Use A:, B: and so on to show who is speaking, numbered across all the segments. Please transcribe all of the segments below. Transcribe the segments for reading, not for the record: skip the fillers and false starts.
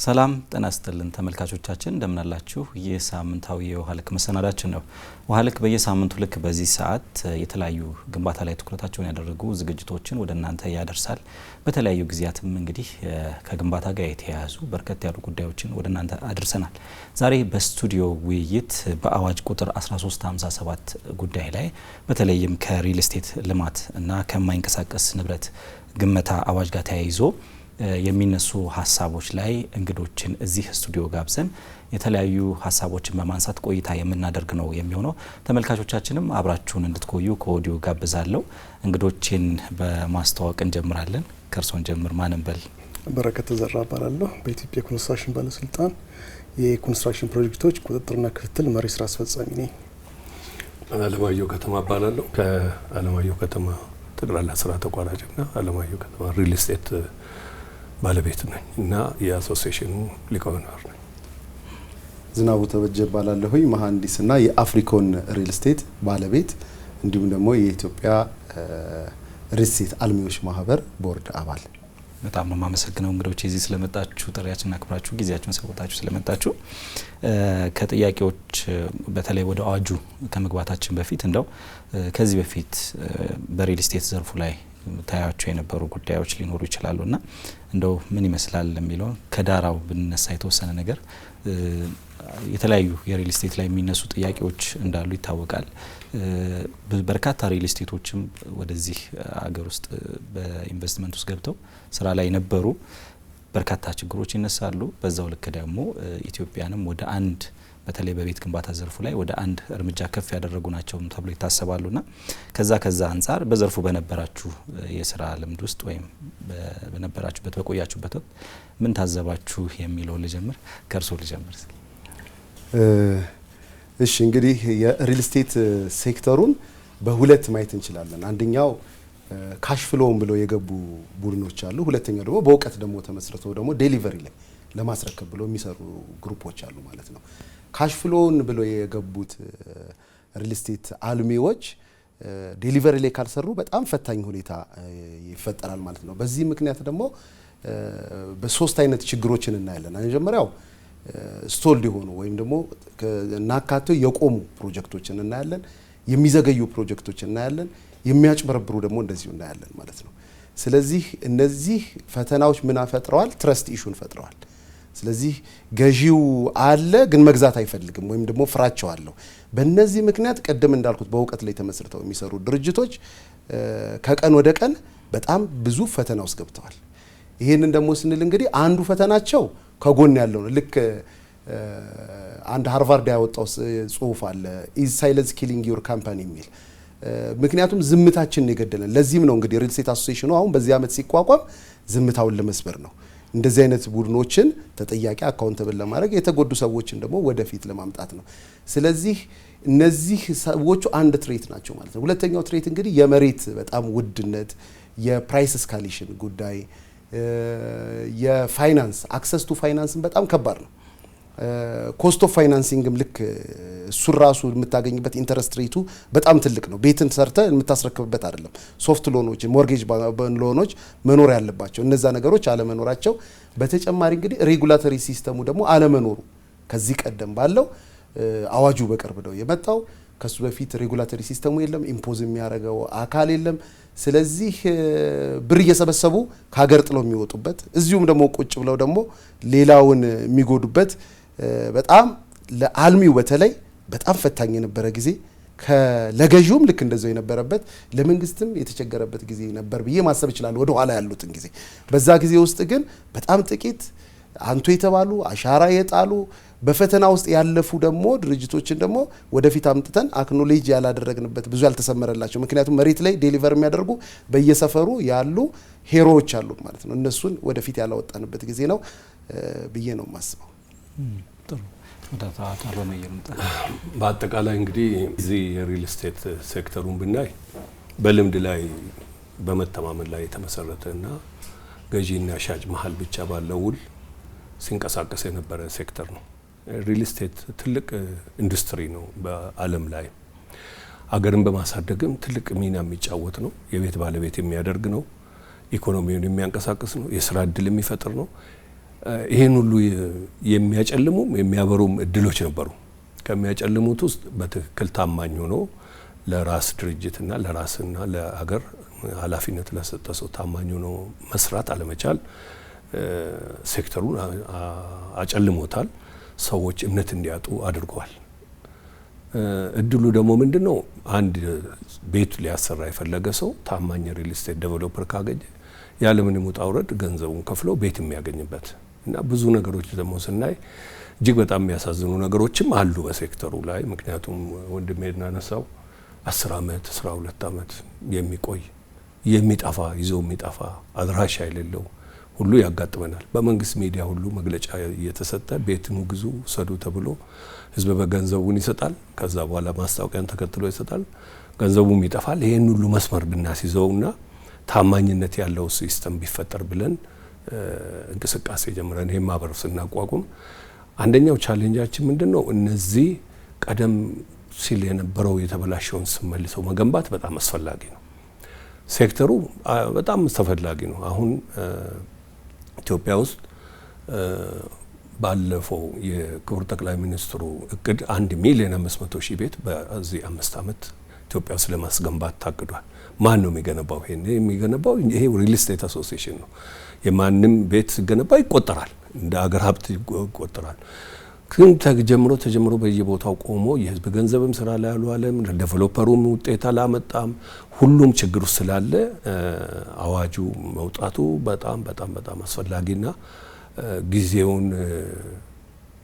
A: ሰላም ጤና ይስጥልን ተመልካቾቻችን እንደምን አላችሁ? ይህ ሳምንታዊ የውሃ ልክ መሰናዳችን ነው። ውሃ ልክ በየሳምንቱ ልክ በዚህ ሰዓት የተለያዩ ግንባታ ላይ ትኩረታቸውን ያደረጉ ዝግጅቶችን ወደ እናንተ ያደርሳል። በተለያዩ ጊዜያትም እንግዲህ ከግንባታ ጋር የተያያዙ በርከት ያሉ ጉዳዮችን ወደ እናንተ አድርሰናል። ዛሬ በስቱዲዮ ውይይት በአዋጅ ቁጥር 1357 ጉዳይ ላይ በተለይም ከሪል ስቴት ልማት እና ከማይንቀሳቀስ ንብረት ግመታ አዋጅ ጋር ተያይዞ የሚነሱ ሀሳቦች ላይ እንግዶችን እዚህ ስቱዲዮ ጋብዘን የተለያዩ ሀሳቦችን በማንሳት ቆይታ የምናደርግ ነው የሚሆነው። ተመልካቾቻችንም አብራችሁን እንድትቆዩ ከኦዲዮ ጋብዛለሁ። እንግዶችን በማስተዋወቅ እንጀምራለን። ከርሶን ጀምር። ማንም በል።
B: በረከት ተዘራ እባላለሁ። በኢትዮጵያ ኮንስትራክሽን ባለስልጣን የኮንስትራክሽን ፕሮጀክቶች ቁጥጥርና ክትትል መሪ ስራ አስፈጻሚ ነኝ።
C: አለማየሁ ከተማ እባላለሁ። ከአለማየሁ ከተማ ጠቅላላ ስራ ተቋራጭና አለማየሁ ከተማ ሪል ስቴት ባለቤት ነኝ እና የአሶሲዬሽኑ ሊቀመንበር ነኝ።
D: ዝናቡ ተበጀ እባላለሁ። መሐንዲስና የአፍሪኮን ሪል ስቴት ባለቤት እንዲሁም ደግሞ የኢትዮጵያ ሪል ስቴት አልሚዎች ማህበር ቦርድ አባል።
A: በጣም ነው የማመሰግነው እንግዶች እዚህ ስለመጣችሁ፣ ጥሪያችንን አክብራችሁ ጊዜያችሁን ሰውታችሁ ስለመጣችሁ። ከጥያቄዎች በተለይ ወደ አዋጁ ከመግባታችን በፊት እንደው ከዚህ በፊት በሪል ስቴት ዘርፉ ላይ ታያቸው የነበሩ ጉዳዮች ሊኖሩ ይችላሉና እንደው ምን ይመስላል የሚለው ከዳራው ብንነሳ የተወሰነ ነገር የተለያዩ የሪል ስቴት ላይ የሚነሱ ጥያቄዎች እንዳሉ ይታወቃል። በርካታ ሪል ስቴቶችም ወደዚህ አገር ውስጥ በኢንቨስትመንት ውስጥ ገብተው ስራ ላይ ነበሩ። በርካታ ችግሮች ይነሳሉ። በዛው ልክ ደግሞ ኢትዮጵያንም ወደ አንድ በተለይ በቤት ግንባታ ዘርፉ ላይ ወደ አንድ እርምጃ ከፍ ያደረጉ ናቸው ተብሎ ይታሰባሉና ከዛ አንጻር በዘርፉ በነበራችሁ የስራ ልምድ ውስጥ ወይም በነበራችሁበት በቆያችሁበት ወቅት ምን ታዘባችሁ የሚለው ልጀምር። ከርሶ ልጀምር።
D: እሺ እንግዲህ የሪል ስቴት ሴክተሩን በሁለት ማየት እንችላለን። አንደኛው ካሽ ፍሎውን ብለው የገቡ ቡድኖች አሉ። ሁለተኛው ደግሞ በእውቀት ደግሞ ተመስርተው ደግሞ ዴሊቨሪ ላይ ለማስረከብ ብለው የሚሰሩ ግሩፖች አሉ ማለት ነው። ካሽ ፍሎውን ብለው የገቡት ሪል ስቴት አልሚዎች ዴሊቨሪ ላይ ካልሰሩ በጣም ፈታኝ ሁኔታ ይፈጠራል ማለት ነው። በዚህ ምክንያት ደግሞ በሶስት አይነት ችግሮችን እናያለን። መጀመሪያው ስቶልድ የሆኑ ወይም ደግሞ ናካቴው የቆሙ ፕሮጀክቶችን እናያለን። የሚዘገዩ ፕሮጀክቶችን እናያለን። የሚያጭበረብሩ ደግሞ እንደዚሁ እናያለን ማለት ነው። ስለዚህ እነዚህ ፈተናዎች ምን ፈጥረዋል? ትረስት ኢሹን ፈጥረዋል። ስለዚህ ገዢው አለ ግን መግዛት አይፈልግም ወይም ደግሞ ፍራቸው አለው። በእነዚህ ምክንያት ቀደም እንዳልኩት በእውቀት ላይ ተመስርተው የሚሰሩ ድርጅቶች ከቀን ወደ ቀን በጣም ብዙ ፈተና ውስጥ ገብተዋል። ይሄንን ደግሞ ስንል እንግዲህ አንዱ ፈተናቸው ከጎን ያለው ነው። ልክ አንድ ሃርቫርድ ያወጣው ጽሁፍ አለ ኢዝ ሳይለንስ ኪሊንግ ዩር ካምፓኒ የሚል። ምክንያቱም ዝምታችንን የገደለን። ለዚህም ነው እንግዲህ ሪል ስቴት አሶሲዬሽኑ አሁን በዚህ አመት ሲቋቋም ዝምታውን ለመስበር ነው። እንደዚህ አይነት ቡድኖችን ተጠያቂ አካውንተብል ለማድረግ የተጎዱ ሰዎችን ደግሞ ወደፊት ለማምጣት ነው። ስለዚህ እነዚህ ሰዎቹ አንድ ትሬት ናቸው ማለት ነው። ሁለተኛው ትሬት እንግዲህ የመሬት በጣም ውድነት፣ የፕራይስ እስካሌሽን ጉዳይ፣ የፋይናንስ አክሰስ ቱ ፋይናንስን በጣም ከባድ ነው። ኮስት ኦፍ ፋይናንሲንግም ልክ እሱን ራሱ የምታገኝበት ኢንተረስት ሬቱ በጣም ትልቅ ነው። ቤትን ሰርተ የምታስረክብበት አይደለም። ሶፍት ሎኖች፣ ሞርጌጅ ሎኖች መኖር ያለባቸው እነዛ ነገሮች አለመኖራቸው፣ በተጨማሪ እንግዲህ ሬጉላቶሪ ሲስተሙ ደግሞ አለመኖሩ ከዚህ ቀደም ባለው አዋጁ በቅርብ ነው የመጣው። ከሱ በፊት ሬጉላቶሪ ሲስተሙ የለም፣ ኢምፖዝ የሚያደርገው አካል የለም። ስለዚህ ብር እየሰበሰቡ ከሀገር ጥለው የሚወጡበት እዚሁም ደግሞ ቁጭ ብለው ደግሞ ሌላውን የሚጎዱበት በጣም ለአልሚው በተለይ በጣም ፈታኝ የነበረ ጊዜ ለገዢውም ልክ እንደዛው የነበረበት ለመንግስትም የተቸገረበት ጊዜ ነበር ብዬ ማሰብ ይችላል። ወደ ኋላ ያሉትን ጊዜ በዛ ጊዜ ውስጥ ግን በጣም ጥቂት አንቱ የተባሉ አሻራ የጣሉ በፈተና ውስጥ ያለፉ ደግሞ ድርጅቶችን ደግሞ ወደፊት አምጥተን አክኖሌጅ ያላደረግንበት ብዙ ያልተሰመረላቸው፣ ምክንያቱም መሬት ላይ ዴሊቨር የሚያደርጉ በየሰፈሩ ያሉ ሄሮዎች አሉ ማለት ነው። እነሱን ወደፊት ያላወጣንበት ጊዜ ነው ብዬ ነው የማስበው።
A: ጥሩ
C: በአጠቃላይ እንግዲህ እዚህ የሪል ስቴት ሴክተሩን ብናይ በልምድ ላይ በመተማመን ላይ የተመሰረተና ገዢና ሻጭ መሀል ብቻ ባለው ውል ሲንቀሳቀስ የነበረ ሴክተር ነው። ሪል ስቴት ትልቅ ኢንዱስትሪ ነው። በዓለም ላይ አገርን በማሳደግም ትልቅ ሚና የሚጫወት ነው። የቤት ባለቤት የሚያደርግ ነው። ኢኮኖሚውን የሚያንቀሳቅስ ነው። የስራ እድል የሚፈጥር ነው። ይሄን ሁሉ የሚያጨልሙም የሚያበሩም እድሎች ነበሩ። ከሚያጨልሙት ውስጥ በትክክል ታማኝ ሆኖ ለራስ ድርጅትና ለራስና ለሀገር ኃላፊነት ለሰጠ ሰው ታማኝ ሆኖ መስራት አለመቻል ሴክተሩን አጨልሞታል። ሰዎች እምነት እንዲያጡ አድርገዋል። እድሉ ደግሞ ምንድነው? አንድ ቤት ሊያሰራ የፈለገ ሰው ታማኝ ሪል ስቴት ዴቨሎፐር ካገኘ ያለምንም ውጣ ውረድ ገንዘቡን ከፍሎ ቤት የሚያገኝበት እና ብዙ ነገሮች ደግሞ ስናይ እጅግ በጣም የሚያሳዝኑ ነገሮችም አሉ በሴክተሩ ላይ። ምክንያቱም ወንድሜ እናነሳው 10 ዓመት 12 ዓመት የሚቆይ የሚጠፋ ይዞ የሚጠፋ አድራሻ የሌለው ሁሉ ያጋጥመናል። በመንግስት ሚዲያ ሁሉ መግለጫ እየተሰጠ ቤትን ግዙ ሰዱ ተብሎ ህዝብ በገንዘቡን ይሰጣል። ከዛ በኋላ ማስታወቂያን ተከትሎ ይሰጣል፣ ገንዘቡም ይጠፋል። ይሄን ሁሉ መስመር ብናስይዘውና ታማኝነት ያለው ሲስተም ቢፈጠር ብለን እንቅስቃሴ ጀምረን ይሄን ማህበር ስናቋቁም አንደኛው ቻሌንጃችን ምንድነው? እነዚህ ቀደም ሲል የነበረው የተበላሸውን ስም መልሰው መገንባት በጣም አስፈላጊ ነው። ሴክተሩ በጣም ተፈላጊ ነው። አሁን ኢትዮጵያ ውስጥ ባለፈው የክቡር ጠቅላይ ሚኒስትሩ እቅድ 1,500,000 ቤት በዚህ 5 ዓመት ኢትዮጵያ ውስጥ ለማስገንባት ታቅዷል። ማን ነው የሚገነባው? ይሄን የሚገነባው ይሄ ሪል ስቴት አሶሲዬሽን ነው። የማንም ቤት ሲገነባ ይቆጠራል፣ እንደ አገር ሀብት ይቆጠራል። ግን ተጀምሮ በየቦታው ቆሞ የህዝብ ገንዘብም ስራ ላይ አልዋለም፣ ዴቨሎፐሩም ውጤት አላመጣም። ሁሉም ችግር ውስጥ ስላለ አዋጁ መውጣቱ በጣም በጣም በጣም አስፈላጊና ጊዜውን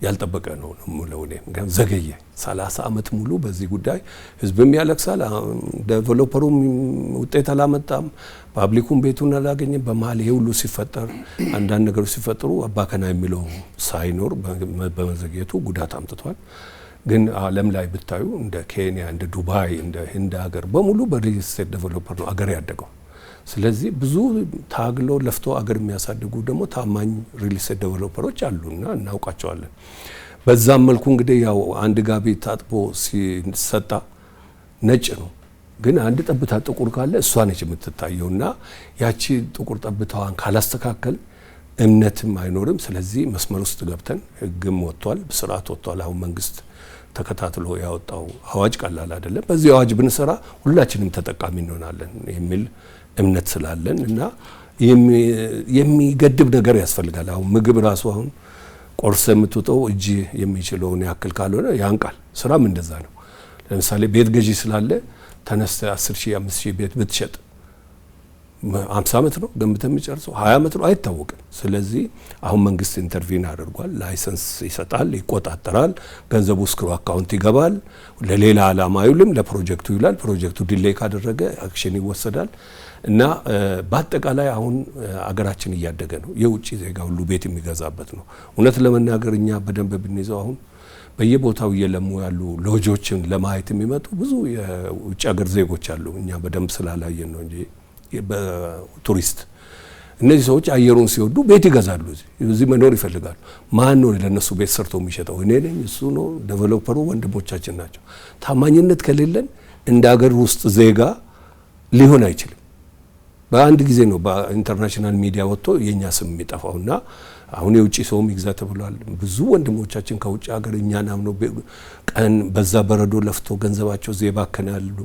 C: ያልጠበቀ ነው የምለው እኔ። ምክንያቱም ዘገየ 30 ዓመት ሙሉ በዚህ ጉዳይ ህዝብም ያለቅሳል፣ ዴቨሎፐሩም ውጤት አላመጣም፣ ፓብሊኩም ቤቱን አላገኘም። በመሀል ይሄ ሁሉ ሲፈጠር አንዳንድ ነገሮች ሲፈጠሩ አባከና የሚለው ሳይኖር በመዘግየቱ ጉዳት አምጥቷል። ግን ዓለም ላይ ብታዩ እንደ ኬንያ፣ እንደ ዱባይ፣ እንደ ህንድ ሀገር በሙሉ በሪል ስቴት ዴቨሎፐር ነው አገር ያደገው። ስለዚህ ብዙ ታግሎ ለፍቶ አገር የሚያሳድጉ ደግሞ ታማኝ ሪል ስቴት ዴቨሎፐሮች አሉና እናውቃቸዋለን። በዛም መልኩ እንግዲህ ያው አንድ ጋቢ ታጥቦ ሲሰጣ ነጭ ነው፣ ግን አንድ ጠብታ ጥቁር ካለ እሷ ነች የምትታየውና ያቺ ጥቁር ጠብታዋን ካላስተካከል እምነትም አይኖርም። ስለዚህ መስመር ውስጥ ገብተን ህግም ወጥቷል፣ ስርዓት ወጥቷል። አሁን መንግስት ተከታትሎ ያወጣው አዋጅ ቀላል አይደለም። በዚህ አዋጅ ብንሰራ ሁላችንም ተጠቃሚ እንሆናለን የሚል እምነት ስላለን እና የሚገድብ ነገር ያስፈልጋል። አሁን ምግብ ራሱ አሁን ቆርሰ የምትውጠው እጅ የሚችለውን ያክል ካልሆነ ያንቃል። ስራም እንደዛ ነው። ለምሳሌ ቤት ገዢ ስላለ ተነስተ 10,000 5,000 ቤት ብትሸጥ 50 ዓመት ነው ገንብተህ የሚጨርሰው 20 ዓመት ነው አይታወቅም። ስለዚህ አሁን መንግስት ኢንተርቪን አድርጓል፣ ላይሰንስ ይሰጣል፣ ይቆጣጠራል፣ ገንዘቡ እስክሮ አካውንት ይገባል፣ ለሌላ ዓላማ አይውልም፣ ለፕሮጀክቱ ይውላል። ፕሮጀክቱ ዲሌይ ካደረገ አክሽን ይወሰዳል። እና በአጠቃላይ አሁን አገራችን እያደገ ነው። የውጭ ዜጋ ሁሉ ቤት የሚገዛበት ነው። እውነት ለመናገር እኛ በደንብ ብንይዘው አሁን በየቦታው እየለሙ ያሉ ሎጆችን ለማየት የሚመጡ ብዙ የውጭ ሀገር ዜጎች አሉ። እኛ በደንብ ስላላየን ነው እንጂ በቱሪስት እነዚህ ሰዎች አየሩን ሲወዱ ቤት ይገዛሉ፣ እዚህ መኖር ይፈልጋሉ። ማን ነው ለነሱ ቤት ሰርቶ የሚሸጠው? እኔ ነኝ፣ እሱ ነው፣ ዴቨሎፐሩ ወንድሞቻችን ናቸው። ታማኝነት ከሌለን እንደ ሀገር ውስጥ ዜጋ ሊሆን አይችልም። በአንድ ጊዜ ነው በኢንተርናሽናል ሚዲያ ወጥቶ የኛ ስም የሚጠፋውና አሁን የውጭ ሰውም ይግዛ ተብሏል። ብዙ ወንድሞቻችን ከውጭ ሀገር እኛን አምነው ቀን በዛ በረዶ ለፍቶ ገንዘባቸው እዚህ ባከናሉ።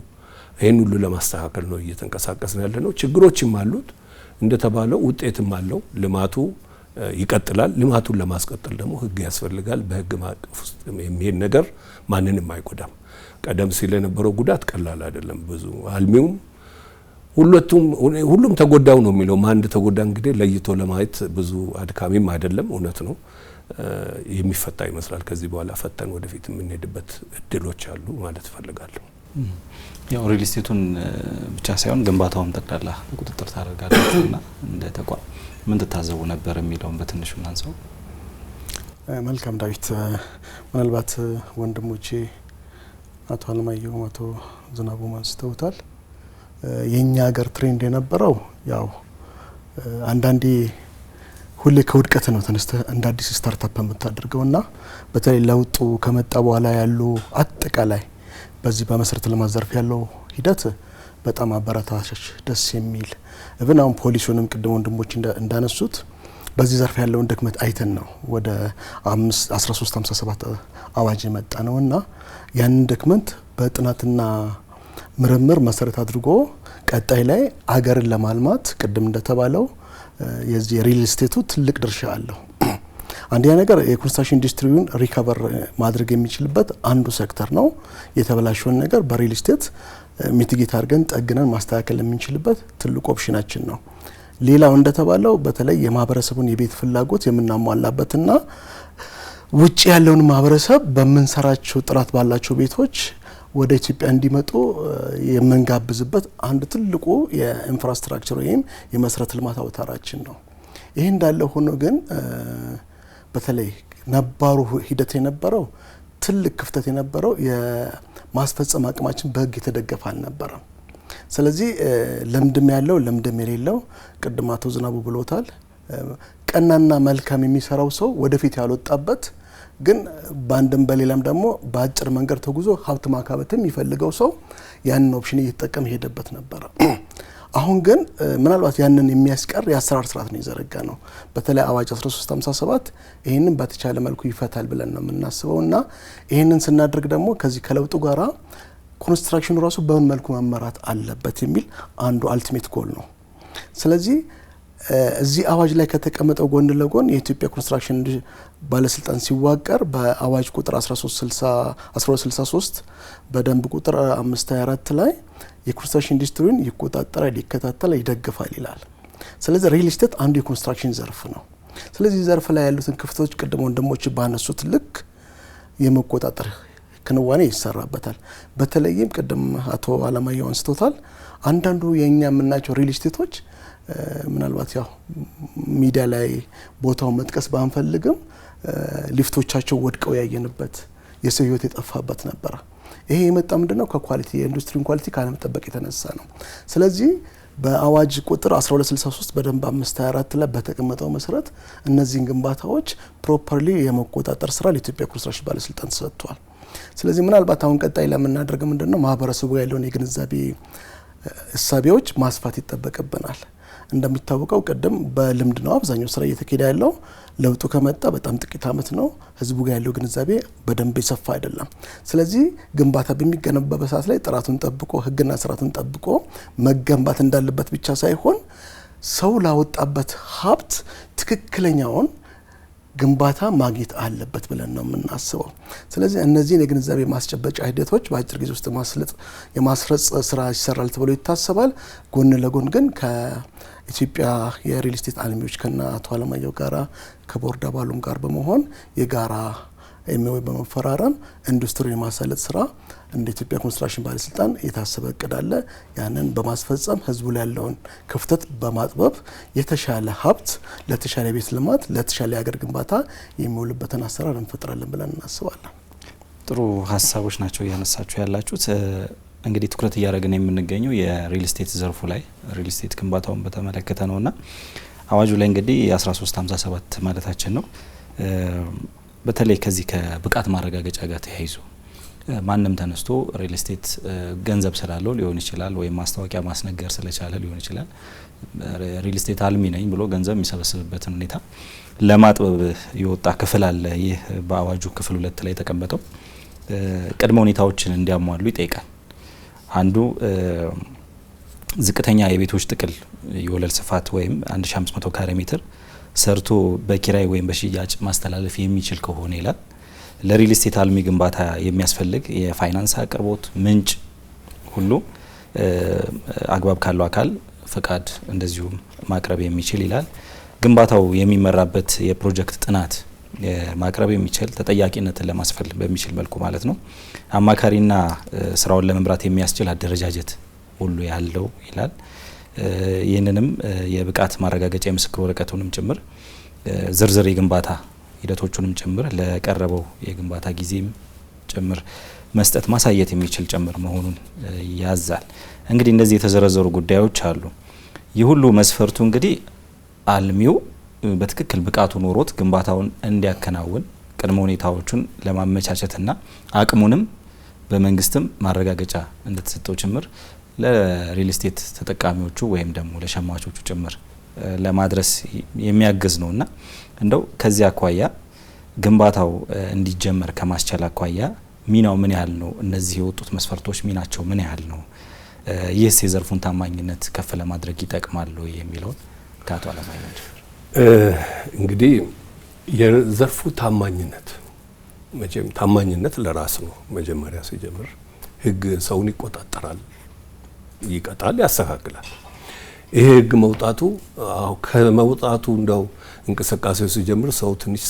C: ይሄን ሁሉ ለማስተካከል ነው እየተንቀሳቀስን ያለ ነው። ችግሮችም አሉት እንደተባለው ውጤትም አለው። ልማቱ ይቀጥላል። ልማቱን ለማስቀጠል ደግሞ ህግ ያስፈልጋል። በህግ ማዕቀፍ ውስጥ የሚሄድ ነገር ማንንም አይጎዳም። ቀደም ሲል የነበረው ጉዳት ቀላል አይደለም። ብዙ አልሚውም ሁሉም ተጎዳው ነው የሚለው። ማን ተጎዳ እንግዲህ ለይቶ ለማየት ብዙ አድካሚም አይደለም። እውነት ነው፣ የሚፈታ ይመስላል። ከዚህ በኋላ ፈተን ወደፊት የምንሄድበት እድሎች አሉ ማለት እፈልጋለሁ።
A: ያው ሪል ስቴቱን ብቻ ሳይሆን ግንባታውን ጠቅላላ ቁጥጥር ታደርጋላችሁና እንደ ተቋም ምን ትታዘቡ ነበር የሚለውን በትንሹ እናንሳው።
B: መልካም ዳዊት፣ ምናልባት ወንድሞቼ አቶ አለማየሁ አቶ ዝናቡ አንስተውታል። የኛ ሀገር ትሬንድ የነበረው ያው አንዳንዴ ሁሌ ከውድቀት ነው ተነስተ እንደ አዲስ ስታርታፕ የምታደርገውና በተለይ ለውጡ ከመጣ በኋላ ያሉ አጠቃላይ በዚህ በመሰረተ ልማት ዘርፍ ያለው ሂደት በጣም አበረታች ደስ የሚል እብን አሁን ፖሊሱንም ቅድም ወንድሞች እንዳነሱት በዚህ ዘርፍ ያለውን ድክመት አይተን ነው ወደ 1357 አዋጅ የመጣ ነውና ያንን ድክመት በጥናትና ምርምር መሰረት አድርጎ ቀጣይ ላይ አገርን ለማልማት ቅድም እንደተባለው የዚህ ሪል ስቴቱ ትልቅ ድርሻ አለው። አንደኛ ነገር የኮንስትራክሽን ኢንዱስትሪውን ሪከቨር ማድረግ የሚችልበት አንዱ ሴክተር ነው። የተበላሸውን ነገር በሪል ስቴት ሚቲጌት አድርገን ጠግነን ማስተካከል የምንችልበት ትልቁ ኦፕሽናችን ነው። ሌላው እንደተባለው በተለይ የማህበረሰቡን የቤት ፍላጎት የምናሟላበትና ውጭ ያለውን ማህበረሰብ በምንሰራቸው ጥራት ባላቸው ቤቶች ወደ ኢትዮጵያ እንዲመጡ የምንጋብዝበት አንድ ትልቁ የኢንፍራስትራክቸር ወይም የመሰረተ ልማት አውታራችን ነው። ይሄ እንዳለ ሆኖ ግን በተለይ ነባሩ ሂደት የነበረው ትልቅ ክፍተት የነበረው የማስፈጸም አቅማችን በህግ የተደገፈ አልነበረም። ስለዚህ ለምድም ያለው ለምድም የሌለው ቅድም አቶ ዝናቡ ብሎታል። ቀናና መልካም የሚሰራው ሰው ወደፊት ያልወጣበት ግን በአንድም በሌላም ደግሞ በአጭር መንገድ ተጉዞ ሀብት ማካበትም የሚፈልገው ሰው ያንን ኦፕሽን እየተጠቀመ ሄደበት ነበረ። አሁን ግን ምናልባት ያንን የሚያስቀር የአሰራር ስርዓት ነው የዘረጋ ነው። በተለይ አዋጅ 1357 ይህንን በተቻለ መልኩ ይፈታል ብለን ነው የምናስበውና ይህንን ስናደርግ ደግሞ ከዚህ ከለውጡ ጋራ ኮንስትራክሽኑ ራሱ በምን መልኩ መመራት አለበት የሚል አንዱ አልቲሜት ጎል ነው። ስለዚህ እዚህ አዋጅ ላይ ከተቀመጠው ጎን ለጎን የኢትዮጵያ ኮንስትራክሽን ባለስልጣን ሲዋቀር በአዋጅ ቁጥር 1263 በደንብ ቁጥር 524 ላይ የኮንስትራክሽን ኢንዱስትሪውን ይቆጣጠራል፣ ይከታተላል፣ ይደግፋል ይላል። ስለዚህ ሪል ስቴት አንዱ የኮንስትራክሽን ዘርፍ ነው። ስለዚህ ዘርፍ ላይ ያሉትን ክፍተቶች ቅድም ወንድሞች ባነሱት ልክ የመቆጣጠር ክንዋኔ ይሰራበታል። በተለይም ቅድም አቶ አለማየሁ አንስቶታል። አንዳንዱ የኛ የምናቸው ሪል ስቴቶች ምናልባት ያው ሚዲያ ላይ ቦታውን መጥቀስ ባንፈልግም ሊፍቶቻቸው ወድቀው ያየንበት የሰው ህይወት የጠፋበት ነበር። ይሄ የመጣ ምንድነው ከኳሊቲ የኢንዱስትሪውን ኳሊቲ ካለመጠበቅ የተነሳ ነው። ስለዚህ በአዋጅ ቁጥር 1263 በደንብ 524 ላይ በተቀመጠው መሰረት እነዚህን ግንባታዎች ፕሮፐርሊ የመቆጣጠር ስራ ለኢትዮጵያ ኮንስትራክሽን ባለስልጣን ተሰጥቷል። ስለዚህ ምናልባት አሁን ቀጣይ ለምናደርገው ምንድነው ማህበረሰቡ ያለውን የግንዛቤ እሳቤዎች ማስፋት ይጠበቅብናል። እንደሚታወቀው ቀደም በልምድ ነው አብዛኛው ስራ እየተካሄደ ያለው። ለውጡ ከመጣ በጣም ጥቂት አመት ነው። ህዝቡ ጋር ያለው ግንዛቤ በደንብ ይሰፋ አይደለም። ስለዚህ ግንባታ በሚገነባበት ሰዓት ላይ ጥራቱን ጠብቆ ህግና ስርዓቱን ጠብቆ መገንባት እንዳለበት ብቻ ሳይሆን ሰው ላወጣበት ሀብት ትክክለኛውን ግንባታ ማግኘት አለበት ብለን ነው የምናስበው። ስለዚህ እነዚህን የግንዛቤ ማስጨበጫ ሂደቶች በአጭር ጊዜ ውስጥ የማስረጽ ስራ ይሰራል ተብሎ ይታሰባል። ጎን ለጎን ግን ከኢትዮጵያ የሪል ስቴት አልሚዎች ከና አቶ አለማየሁ ጋራ ከቦርድ አባሉም ጋር በመሆን የጋራ ኤምኦዩ በመፈራረም ኢንዱስትሪውን የማሳለጥ ስራ እንደ ኢትዮጵያ ኮንስትራክሽን ባለስልጣን የታሰበ እቅድ አለ። ያንን በማስፈጸም ህዝቡ ላይ ያለውን ክፍተት በማጥበብ የተሻለ ሀብት ለተሻለ ቤት ልማት ለተሻለ የሀገር ግንባታ የሚውልበትን አሰራር እንፈጥራለን ብለን እናስባለን።
A: ጥሩ ሀሳቦች ናቸው እያነሳችሁ ያላችሁት። እንግዲህ ትኩረት እያደረግን የምንገኘው የሪል ስቴት ዘርፉ ላይ ሪል ስቴት ግንባታውን በተመለከተ ነውና አዋጁ ላይ እንግዲህ 1357 ማለታችን ነው። በተለይ ከዚህ ከብቃት ማረጋገጫ ጋር ተያይዞ ማንም ተነስቶ ሪል ስቴት ገንዘብ ስላለው ሊሆን ይችላል ወይም ማስታወቂያ ማስነገር ስለቻለ ሊሆን ይችላል ሪል ስቴት አልሚ ነኝ ብሎ ገንዘብ የሚሰበስብበትን ሁኔታ ለማጥበብ የወጣ ክፍል አለ። ይህ በአዋጁ ክፍል 2 ላይ የተቀመጠው ቅድመ ሁኔታዎችን እንዲያሟሉ ይጠይቃል። አንዱ ዝቅተኛ የቤቶች ጥቅል የወለል ስፋት ወይም 1500 ካሬ ሜትር ሰርቶ በኪራይ ወይም በሽያጭ ማስተላለፍ የሚችል ከሆነ ይላል። ለሪል ስቴት አልሚ ግንባታ የሚያስፈልግ የፋይናንስ አቅርቦት ምንጭ ሁሉ አግባብ ካለው አካል ፈቃድ እንደዚሁም ማቅረብ የሚችል ይላል። ግንባታው የሚመራበት የፕሮጀክት ጥናት ማቅረብ የሚችል ተጠያቂነትን ለማስፈል በሚችል መልኩ ማለት ነው። አማካሪና ስራውን ለመምራት የሚያስችል አደረጃጀት ሁሉ ያለው ይላል። ይህንንም የብቃት ማረጋገጫ የምስክር ወረቀቱንም ጭምር ዝርዝር የግንባታ ሂደቶቹንም ጭምር ለቀረበው የግንባታ ጊዜም ጭምር መስጠት ማሳየት የሚችል ጭምር መሆኑን ያዛል። እንግዲህ እነዚህ የተዘረዘሩ ጉዳዮች አሉ። ይህ ሁሉ መስፈርቱ እንግዲህ አልሚው በትክክል ብቃቱ ኖሮት ግንባታውን እንዲያከናውን ቅድመ ሁኔታዎቹን ለማመቻቸትና አቅሙንም በመንግስትም ማረጋገጫ እንደተሰጠው ጭምር ለሪል ስቴት ተጠቃሚዎቹ ወይም ደግሞ ለሸማቾቹ ጭምር ለማድረስ የሚያግዝ ነውና እንደው ከዚያ አኳያ ግንባታው እንዲጀመር ከማስቻል አኳያ ሚናው ምን ያህል ነው? እነዚህ የወጡት መስፈርቶች ሚናቸው ምን ያህል ነው? ይህስ የዘርፉን ታማኝነት ከፍ ለማድረግ ይጠቅማል የሚለው ከአቶ አለማየሁ
C: እንግዲህ የዘርፉ ታማኝነት መቼም ታማኝነት ለራስ ነው። መጀመሪያ ሲጀምር ህግ ሰውን ይቆጣጠራል፣ ይቀጣል፣ ያስተካክላል። ይሄ ህግ መውጣቱ ከመውጣቱ እንደው እንቅስቃሴው ሲጀምር ሰው ትንሽ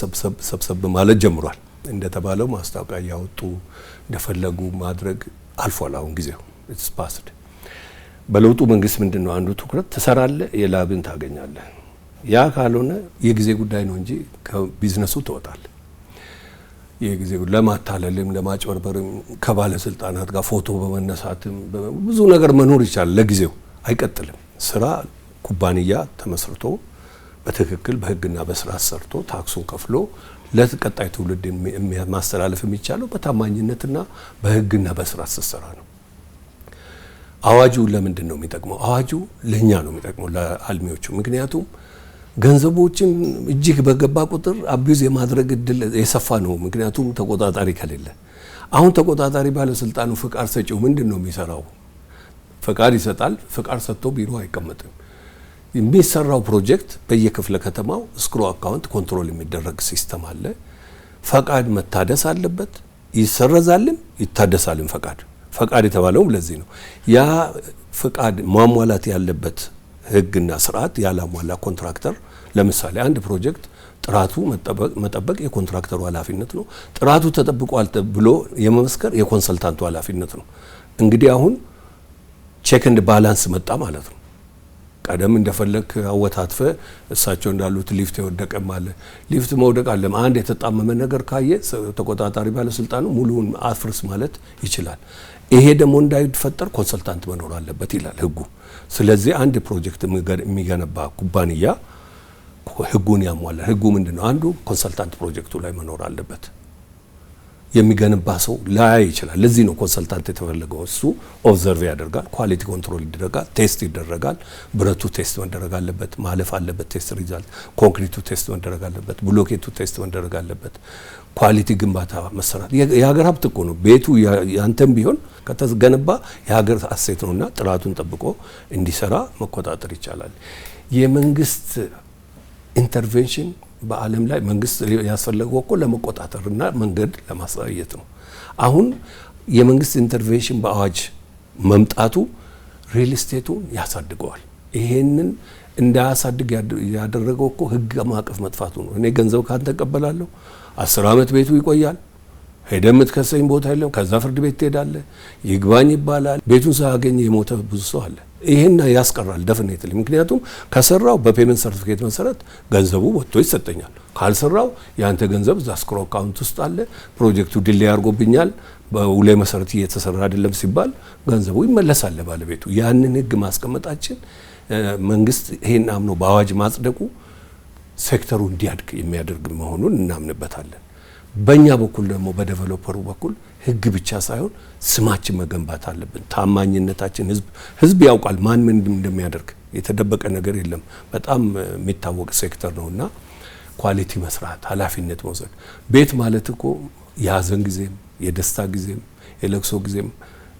C: ሰብሰብ ማለት ጀምሯል። እንደተባለው ማስታወቂያ ያወጡ እንደፈለጉ ማድረግ አልፏል። አሁን ጊዜው ኢትስ ፓስድ። በለውጡ መንግስት ምንድነው አንዱ ትኩረት ትሰራለህ፣ የላብን ታገኛለህ። ያ ካልሆነ የጊዜ ጉዳይ ነው እንጂ ከቢዝነሱ ትወጣለህ። የጊዜ ለማታለልም ለማጭበርበርም ከባለስልጣናት ጋር ፎቶ በመነሳትም ብዙ ነገር መኖር ይቻላል። ለጊዜው አይቀጥልም። ስራ ኩባንያ ተመስርቶ በትክክል በህግና በስርዓት ሰርቶ ታክሱን ከፍሎ ለቀጣይ ትውልድ ማስተላለፍ የሚቻለው በታማኝነትና በህግና በስርዓት ስትሰራ ነው። አዋጁ ለምንድን ነው የሚጠቅመው? አዋጁ ለኛ ነው የሚጠቅመው ለአልሚዎቹ። ምክንያቱም ገንዘቦችን እጅግ በገባ ቁጥር አቢዩዝ የማድረግ እድል የሰፋ ነው። ምክንያቱም ተቆጣጣሪ ከሌለ። አሁን ተቆጣጣሪ ባለስልጣኑ ፍቃድ ሰጪው ምንድን ነው የሚሰራው? ፍቃድ ይሰጣል። ፍቃድ ሰጥቶ ቢሮ አይቀመጥም። የሚሰራው ፕሮጀክት በየክፍለ ከተማው ስክሮ አካውንት ኮንትሮል የሚደረግ ሲስተም አለ። ፈቃድ መታደስ አለበት። ይሰረዛልም ይታደሳልም። ፈቃድ የተባለውም ለዚህ ነው። ያ ፍቃድ ማሟላት ያለበት ህግና ስርዓት ያላሟላ ኮንትራክተር ለምሳሌ አንድ ፕሮጀክት ጥራቱ መጠበቅ የኮንትራክተሩ ኃላፊነት ነው። ጥራቱ ተጠብቋል ብሎ የመመስከር የኮንሰልታንቱ ኃላፊነት ነው። እንግዲህ አሁን ቼክ ኤንድ ባላንስ መጣ ማለት ነው። ቀደም እንደፈለክ አወታትፈ እሳቸው እንዳሉት ሊፍት የወደቀም አለ። ሊፍት መውደቅ አለ። አንድ የተጣመመ ነገር ካየ ተቆጣጣሪ ባለስልጣኑ ሙሉውን አፍርስ ማለት ይችላል። ይሄ ደግሞ እንዳይፈጠር ኮንሰልታንት መኖር አለበት ይላል ህጉ። ስለዚህ አንድ ፕሮጀክት የሚገነባ ኩባንያ ህጉን ያሟላል። ህጉ ምንድነው? አንዱ ኮንሰልታንት ፕሮጀክቱ ላይ መኖር አለበት። የሚገነባ ሰው ላይ ይችላል። ለዚህ ነው ኮንሰልታንት የተፈለገው። እሱ ኦብዘርቭ ያደርጋል፣ ኳሊቲ ኮንትሮል ይደረጋል፣ ቴስት ይደረጋል። ብረቱ ቴስት መደረግ አለበት፣ ማለፍ አለበት፣ ቴስት ሪዛልት። ኮንክሪቱ ቴስት መደረግ አለበት፣ ብሎኬቱ ቴስት መደረግ አለበት። ኳሊቲ ግንባታ መሰራት የሀገር ሀብት እኮ ነው። ቤቱ ያንተም ቢሆን ከተገነባ የሀገር አሴት ነውና ጥራቱን ጠብቆ እንዲሰራ መቆጣጠር ይቻላል። የመንግስት ኢንተርቬንሽን በዓለም ላይ መንግስት ያስፈለገው እኮ ለመቆጣጠርና መንገድ ለማሳየት ነው። አሁን የመንግስት ኢንተርቬንሽን በአዋጅ መምጣቱ ሪል ስቴቱን ያሳድገዋል። ይሄንን እንዳያሳድግ ያደረገው እኮ ህግ ማዕቀፍ መጥፋቱ ነው። እኔ ገንዘብ ካንተ ተቀበላለሁ፣ 10 አመት ቤቱ ይቆያል። ሄደ የምትከሰኝ ቦታ የለም። ከዛ ፍርድ ቤት ትሄዳለህ፣ ይግባኝ ይባላል። ቤቱን ሳያገኝ የሞተ ብዙ ሰው አለ። ይሄን ያስቀራል ዴፊኒትሊ። ምክንያቱም ከሰራው በፔመንት ሰርቲፊኬት መሰረት ገንዘቡ ወጥቶ ይሰጠኛል። ካልሰራው ያንተ ገንዘብ እዛ ስክሮ አካውንት ውስጥ አለ። ፕሮጀክቱ ዲሌይ አድርጎብኛል፣ በውሌ መሰረት እየተሰራ አይደለም ሲባል ገንዘቡ ይመለሳል ባለቤቱ። ያንን ህግ ማስቀመጣችን መንግስት ይሄን አምኖ በአዋጅ ማጽደቁ ሴክተሩ እንዲያድግ የሚያደርግ መሆኑን እናምንበታለን። በእኛ በኩል ደግሞ በዴቨሎፐሩ በኩል ህግ ብቻ ሳይሆን ስማችን መገንባት አለብን። ታማኝነታችን ህዝብ ያውቃል ማን ምን እንደሚያደርግ። የተደበቀ ነገር የለም። በጣም የሚታወቅ ሴክተር ነውና ኳሊቲ መስራት፣ ኃላፊነት መውሰድ። ቤት ማለት እኮ የሀዘን ጊዜም የደስታ ጊዜም የለቅሶ ጊዜም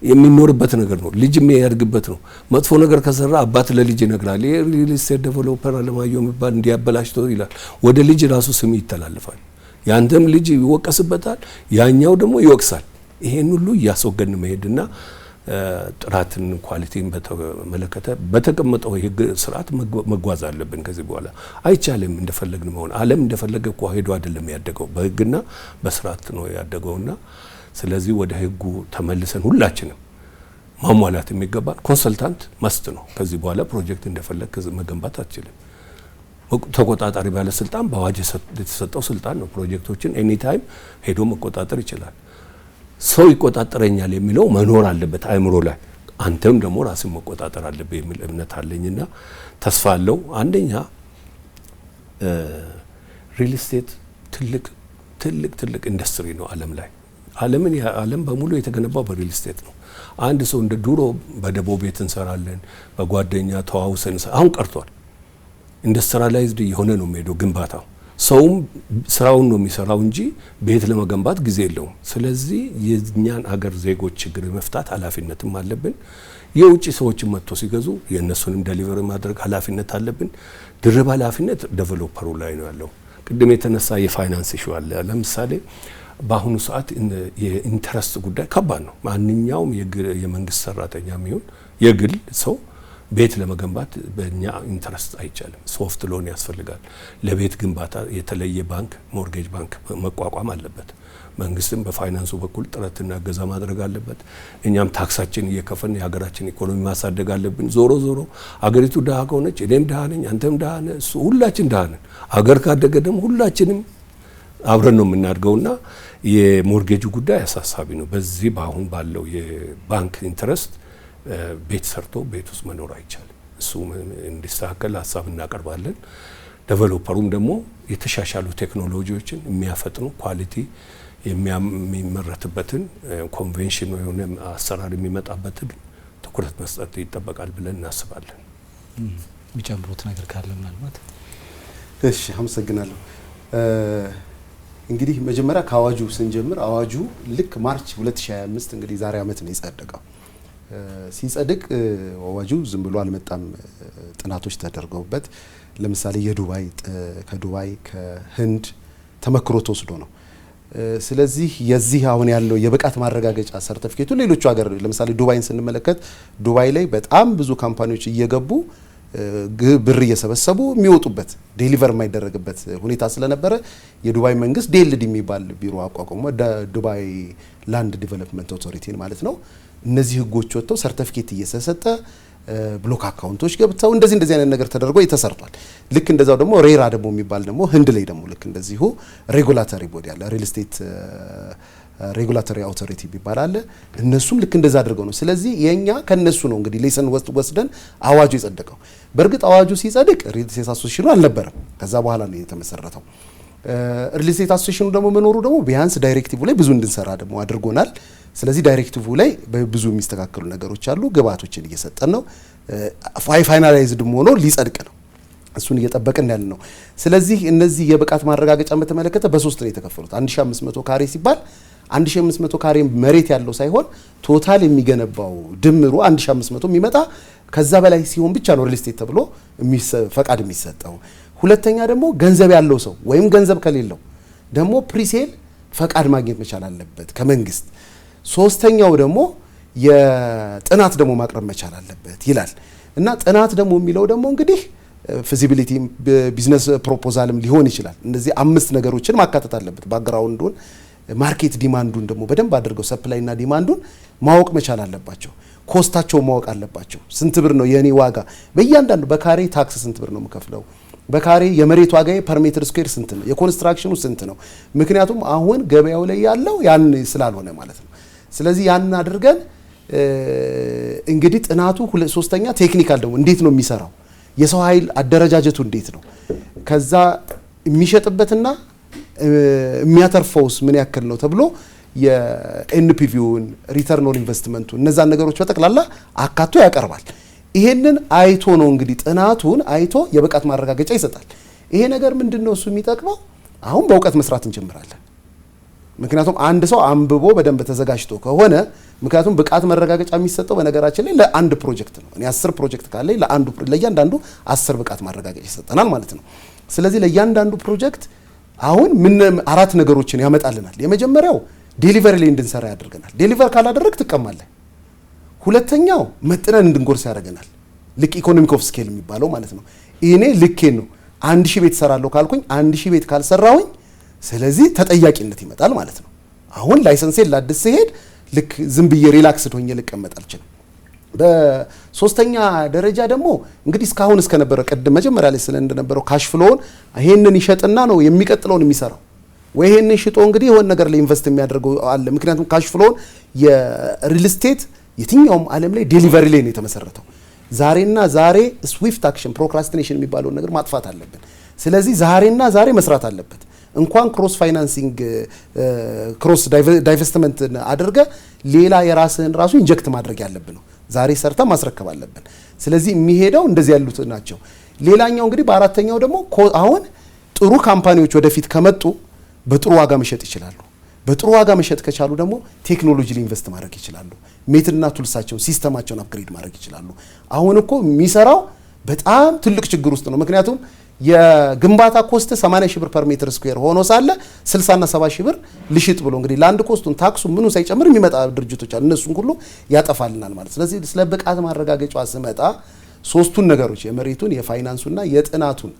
C: የሚኖርበት ነገር ነው። ልጅ የሚያድግበት ነው። መጥፎ ነገር ከሰራ አባት ለልጅ ይነግራል። የሪል ስቴት ዴቨሎፐር አለማየሁ የሚባል እንዲያበላሽቶ ይላል። ወደ ልጅ ራሱ ስም ይተላለፋል። ያንተም ልጅ ይወቀስበታል፣ ያኛው ደግሞ ይወቅሳል። ይሄን ሁሉ እያስወገድን መሄድና ጥራትን ኳሊቲን በተመለከተ በተቀመጠው የህግ ስርዓት መጓዝ አለብን። ከዚህ በኋላ አይቻልም እንደፈለግን መሆን። ዓለም እንደፈለገ እኮ ሄዶ አይደለም ያደገው፣ በህግና በስርዓት ነው ያደገውና ስለዚህ ወደ ህጉ ተመልሰን ሁላችንም ማሟላት የሚገባን ኮንሰልታንት መስት ነው። ከዚህ በኋላ ፕሮጀክት እንደፈለግ መገንባት አትችልም። ተቆጣጣሪ ባለስልጣን በአዋጅ የተሰጠው ስልጣን ነው። ፕሮጀክቶችን ኤኒ ታይም ሄዶ መቆጣጠር ይችላል። ሰው ይቆጣጠረኛል የሚለው መኖር አለበት አእምሮ ላይ። አንተም ደግሞ ራስን መቆጣጠር አለበት የሚል እምነት አለኝና ተስፋ አለው። አንደኛ ሪል ስቴት ትልቅ ኢንዱስትሪ ነው ዓለም ላይ። ዓለም በሙሉ የተገነባው በሪል ስቴት ነው። አንድ ሰው እንደ ድሮ በደቦ ቤት እንሰራለን፣ በጓደኛ ተዋውሰን አሁን ቀርቷል። ኢንዱስትሪያላይዝድ የሆነ ነው የሚሄደው ግንባታው። ሰውም ስራውን ነው የሚሰራው እንጂ ቤት ለመገንባት ጊዜ የለውም። ስለዚህ የኛን አገር ዜጎች ችግር መፍታት ኃላፊነትም አለብን። የውጭ ሰዎችን መጥቶ ሲገዙ የእነሱንም ዴሊቨሪ ማድረግ ኃላፊነት አለብን። ድርብ ኃላፊነት ዴቨሎፐሩ ላይ ነው ያለው። ቅድም የተነሳ የፋይናንስ ኢሹ አለ። ለምሳሌ በአሁኑ ሰዓት የኢንተረስት ጉዳይ ከባድ ነው። ማንኛውም የመንግስት ሰራተኛ የሚሆን የግል ሰው ቤት ለመገንባት በእኛ ኢንተረስት አይቻልም። ሶፍት ሎን ያስፈልጋል። ለቤት ግንባታ የተለየ ባንክ ሞርጌጅ ባንክ መቋቋም አለበት። መንግስትም በፋይናንሱ በኩል ጥረትና እገዛ ማድረግ አለበት። እኛም ታክሳችን እየከፈልን የሀገራችን ኢኮኖሚ ማሳደግ አለብን። ዞሮ ዞሮ አገሪቱ ድሃ ከሆነች እኔም ድሃ ነኝ፣ አንተም ድሃ ነህ፣ እሱ ሁላችን ድሃ ነን። አገር ካደገ ደግሞ ሁላችንም አብረን ነው የምናድገውና የሞርጌጁ ጉዳይ አሳሳቢ ነው። በዚህ በአሁን ባለው የባንክ ኢንተረስት ቤት ሰርቶ ቤት ውስጥ መኖር አይቻልም። እሱ እንዲስተካከል ሀሳብ እናቀርባለን። ዴቨሎፐሩም ደግሞ የተሻሻሉ ቴክኖሎጂዎችን የሚያፈጥኑ ኳሊቲ የሚመረትበትን ኮንቬንሽን የሆነ አሰራር የሚመጣበትን ትኩረት መስጠት ይጠበቃል ብለን እናስባለን።
A: የሚጨምሩት ነገር ካለ ምናልባት?
D: እሺ፣ አመሰግናለሁ። እንግዲህ መጀመሪያ ከአዋጁ ስንጀምር አዋጁ ልክ ማርች 2025 እንግዲህ ዛሬ ዓመት ነው የጸደቀው። ሲጸድቅ አዋጁ ዝም ብሎ አልመጣም። ጥናቶች ተደርገውበት ለምሳሌ ከዱባይ ከህንድ ተመክሮ ተወስዶ ነው። ስለዚህ የዚህ አሁን ያለው የብቃት ማረጋገጫ ሰርቲፊኬቱ ሌሎቹ ሀገር ለምሳሌ ዱባይን ስንመለከት ዱባይ ላይ በጣም ብዙ ካምፓኒዎች እየገቡ ብር እየሰበሰቡ የሚወጡበት ዴሊቨር የማይደረግበት ሁኔታ ስለነበረ የዱባይ መንግስት ዲኤልዲ የሚባል ቢሮ አቋቁሞ ዱባይ ላንድ ዲቨሎፕመንት ኦቶሪቲን ማለት ነው። እነዚህ ህጎች ወጥተው ሰርቲፊኬት እየተሰጠ ብሎክ አካውንቶች ገብተው እንደዚህ አይነት ነገር ተደርጎ ተሰርቷል። ልክ እንደዛው ደግሞ ሬራ ደግሞ የሚባል ደግሞ ህንድ ላይ ደግሞ ልክ እንደዚሁ ሬጉላተሪ ቦዲ አለ፣ ሪል ስቴት ሬጉላተሪ አውቶሪቲ የሚባል አለ። እነሱም ልክ እንደዛ አድርገው ነው። ስለዚህ የኛ ከነሱ ነው እንግዲህ ሌሰን ወስደን አዋጁ የጸደቀው። በእርግጥ አዋጁ ሲጸድቅ ሪል ስቴት አሶሲሽኑ አልነበረም፣ ከዛ በኋላ ነው የተመሰረተው። ሪል ስቴት አሶሲሽኑ ደግሞ መኖሩ ደግሞ ቢያንስ ዳይሬክቲቭ ላይ ብዙ እንድንሰራ ደግሞ አድርጎናል። ስለዚህ ዳይሬክቲቭ ላይ ብዙ የሚስተካከሉ ነገሮች አሉ። ግብአቶችን እየሰጠን ነው። ፋይናላይዝድ ሆኖ ሊጸድቅ ነው። እሱን እየጠበቅን ያለ ነው። ስለዚህ እነዚህ የብቃት ማረጋገጫን በተመለከተ በሶስት ነው የተከፈሉት። 1500 ካሬ ሲባል 1500 ካሬ መሬት ያለው ሳይሆን ቶታል የሚገነባው ድምሩ 1500 የሚመጣ ከዛ በላይ ሲሆን ብቻ ነው ሪል ስቴት ተብሎ ፈቃድ የሚሰጠው። ሁለተኛ ደግሞ ገንዘብ ያለው ሰው ወይም ገንዘብ ከሌለው ደግሞ ፕሪሴል ፈቃድ ማግኘት መቻል አለበት ከመንግስት። ሶስተኛው ደግሞ የጥናት ደግሞ ማቅረብ መቻል አለበት ይላል እና ጥናት ደግሞ የሚለው ደግሞ እንግዲህ ፊዚቢሊቲ ቢዝነስ ፕሮፖዛልም ሊሆን ይችላል። እነዚህ 5 ነገሮችን ማካተት አለበት። ባክግራውንዱን፣ ማርኬት ዲማንዱን ደግሞ በደንብ አድርገው ሰፕላይ እና ዲማንዱን ማወቅ መቻል አለባቸው። ኮስታቸው ማወቅ አለባቸው። ስንት ብር ነው የኔ ዋጋ? በእያንዳንዱ በካሬ ታክስ ስንት ብር ነው የምከፍለው? በካሬ የመሬት ዋጋ ፐር ሜትር ስኩዌር ስንት ነው? የኮንስትራክሽኑ ስንት ነው? ምክንያቱም አሁን ገበያው ላይ ያለው ያን ስላልሆነ ማለት ነው። ስለዚህ ያን አድርገን እንግዲህ ጥናቱ ሶስተኛ ቴክኒካል ደግሞ እንዴት ነው የሚሰራው? የሰው ኃይል አደረጃጀቱ እንዴት ነው? ከዛ የሚሸጥበትና የሚያተርፈውስ ምን ያክል ነው ተብሎ የኤንፒቪውን ሪተርን ኦን ኢንቨስትመንቱ እነዛን ነገሮች በጠቅላላ አካቶ ያቀርባል። ይሄንን አይቶ ነው እንግዲህ ጥናቱን አይቶ የብቃት ማረጋገጫ ይሰጣል። ይሄ ነገር ምንድነው እሱ የሚጠቅመው? አሁን በእውቀት መስራት እንጀምራለን። ምክንያቱም አንድ ሰው አንብቦ በደንብ ተዘጋጅቶ ከሆነ ምክንያቱም ብቃት መረጋገጫ የሚሰጠው በነገራችን ላይ ለአንድ ፕሮጀክት ነው። እኔ 10 ፕሮጀክት ካለኝ ለእያንዳንዱ 10 ብቃት ማረጋገጫ ይሰጠናል ማለት ነው። ስለዚህ ለእያንዳንዱ ፕሮጀክት አሁን ምን 4 ነገሮችን ያመጣልናል። የመጀመሪያው ዴሊቨሪ ላይ እንድንሰራ ያደርገናል። ዴሊቨር ካላደረግ ትቀማለህ። ሁለተኛው መጥነን እንድንጎርስ ያደርገናል። ልክ ኢኮኖሚክ ኦፍ ስኬል የሚባለው ማለት ነው። እኔ ልኬን ነው 1000 ቤት ሰራለሁ ካልኩኝ 1000 ቤት ካልሰራሁኝ ስለዚህ ተጠያቂነት ይመጣል ማለት ነው። አሁን ላይሰንሴን ላድስ ሲሄድ ልክ ዝም ብዬ ሪላክስድ ሆኜ ልቀመጥ አልችልም። በሶስተኛ ደረጃ ደግሞ እንግዲህ እስካሁን እስከነበረው ቀደም መጀመሪያ ላይ እንደነበረው ካሽ ፍሎውን ይሄንን ይሸጥና ነው የሚቀጥለውን የሚሰራው ወይ ይሄንን ሽጦ እንግዲህ የሆነ ነገር ላይ ኢንቨስት የሚያደርገው አለ። ምክንያቱም ካሽ ፍሎውን የሪል ስቴት የትኛውም ዓለም ላይ ዴሊቨሪ ላይ ነው የተመሰረተው። ዛሬና ዛሬ ስዊፍት አክሽን ፕሮክራስቲኔሽን የሚባለውን ነገር ማጥፋት አለብን። ስለዚህ ዛሬና ዛሬ መስራት አለበት። እንኳን ክሮስ ፋይናንሲንግ ክሮስ ዳይቨስትመንት አድርገ ሌላ የራስህን ራሱ ኢንጀክት ማድረግ ያለብን ነው። ዛሬ ሰርተ ማስረከብ አለብን። ስለዚህ የሚሄደው እንደዚህ ያሉት ናቸው። ሌላኛው እንግዲህ በአራተኛው ደግሞ አሁን ጥሩ ካምፓኒዎች ወደፊት ከመጡ በጥሩ ዋጋ መሸጥ ይችላሉ። በጥሩ ዋጋ መሸጥ ከቻሉ ደግሞ ቴክኖሎጂ ላይ ኢንቨስት ማድረግ ይችላሉ። ሜትድና ቱልሳቸውን ሲስተማቸውን አፕግሬድ ማድረግ ይችላሉ። አሁን እኮ የሚሰራው በጣም ትልቅ ችግር ውስጥ ነው። ምክንያቱም የግንባታ ኮስት 80 ሺህ ብር ፐር ሜትር ስኩዌር ሆኖ ሳለ 60 እና 70 ሺህ ብር ልሽጥ ብሎ እንግዲህ ላንድ ኮስቱን ታክሱ ምኑ ሳይጨምር የሚመጣ ድርጅቶች አሉ። እነሱን ሁሉ ያጠፋልናል ማለት። ስለዚህ ስለ ብቃት ማረጋገጫዋ ስመጣ ሶስቱን ነገሮች የመሬቱን የፋይናንሱና የጥናቱን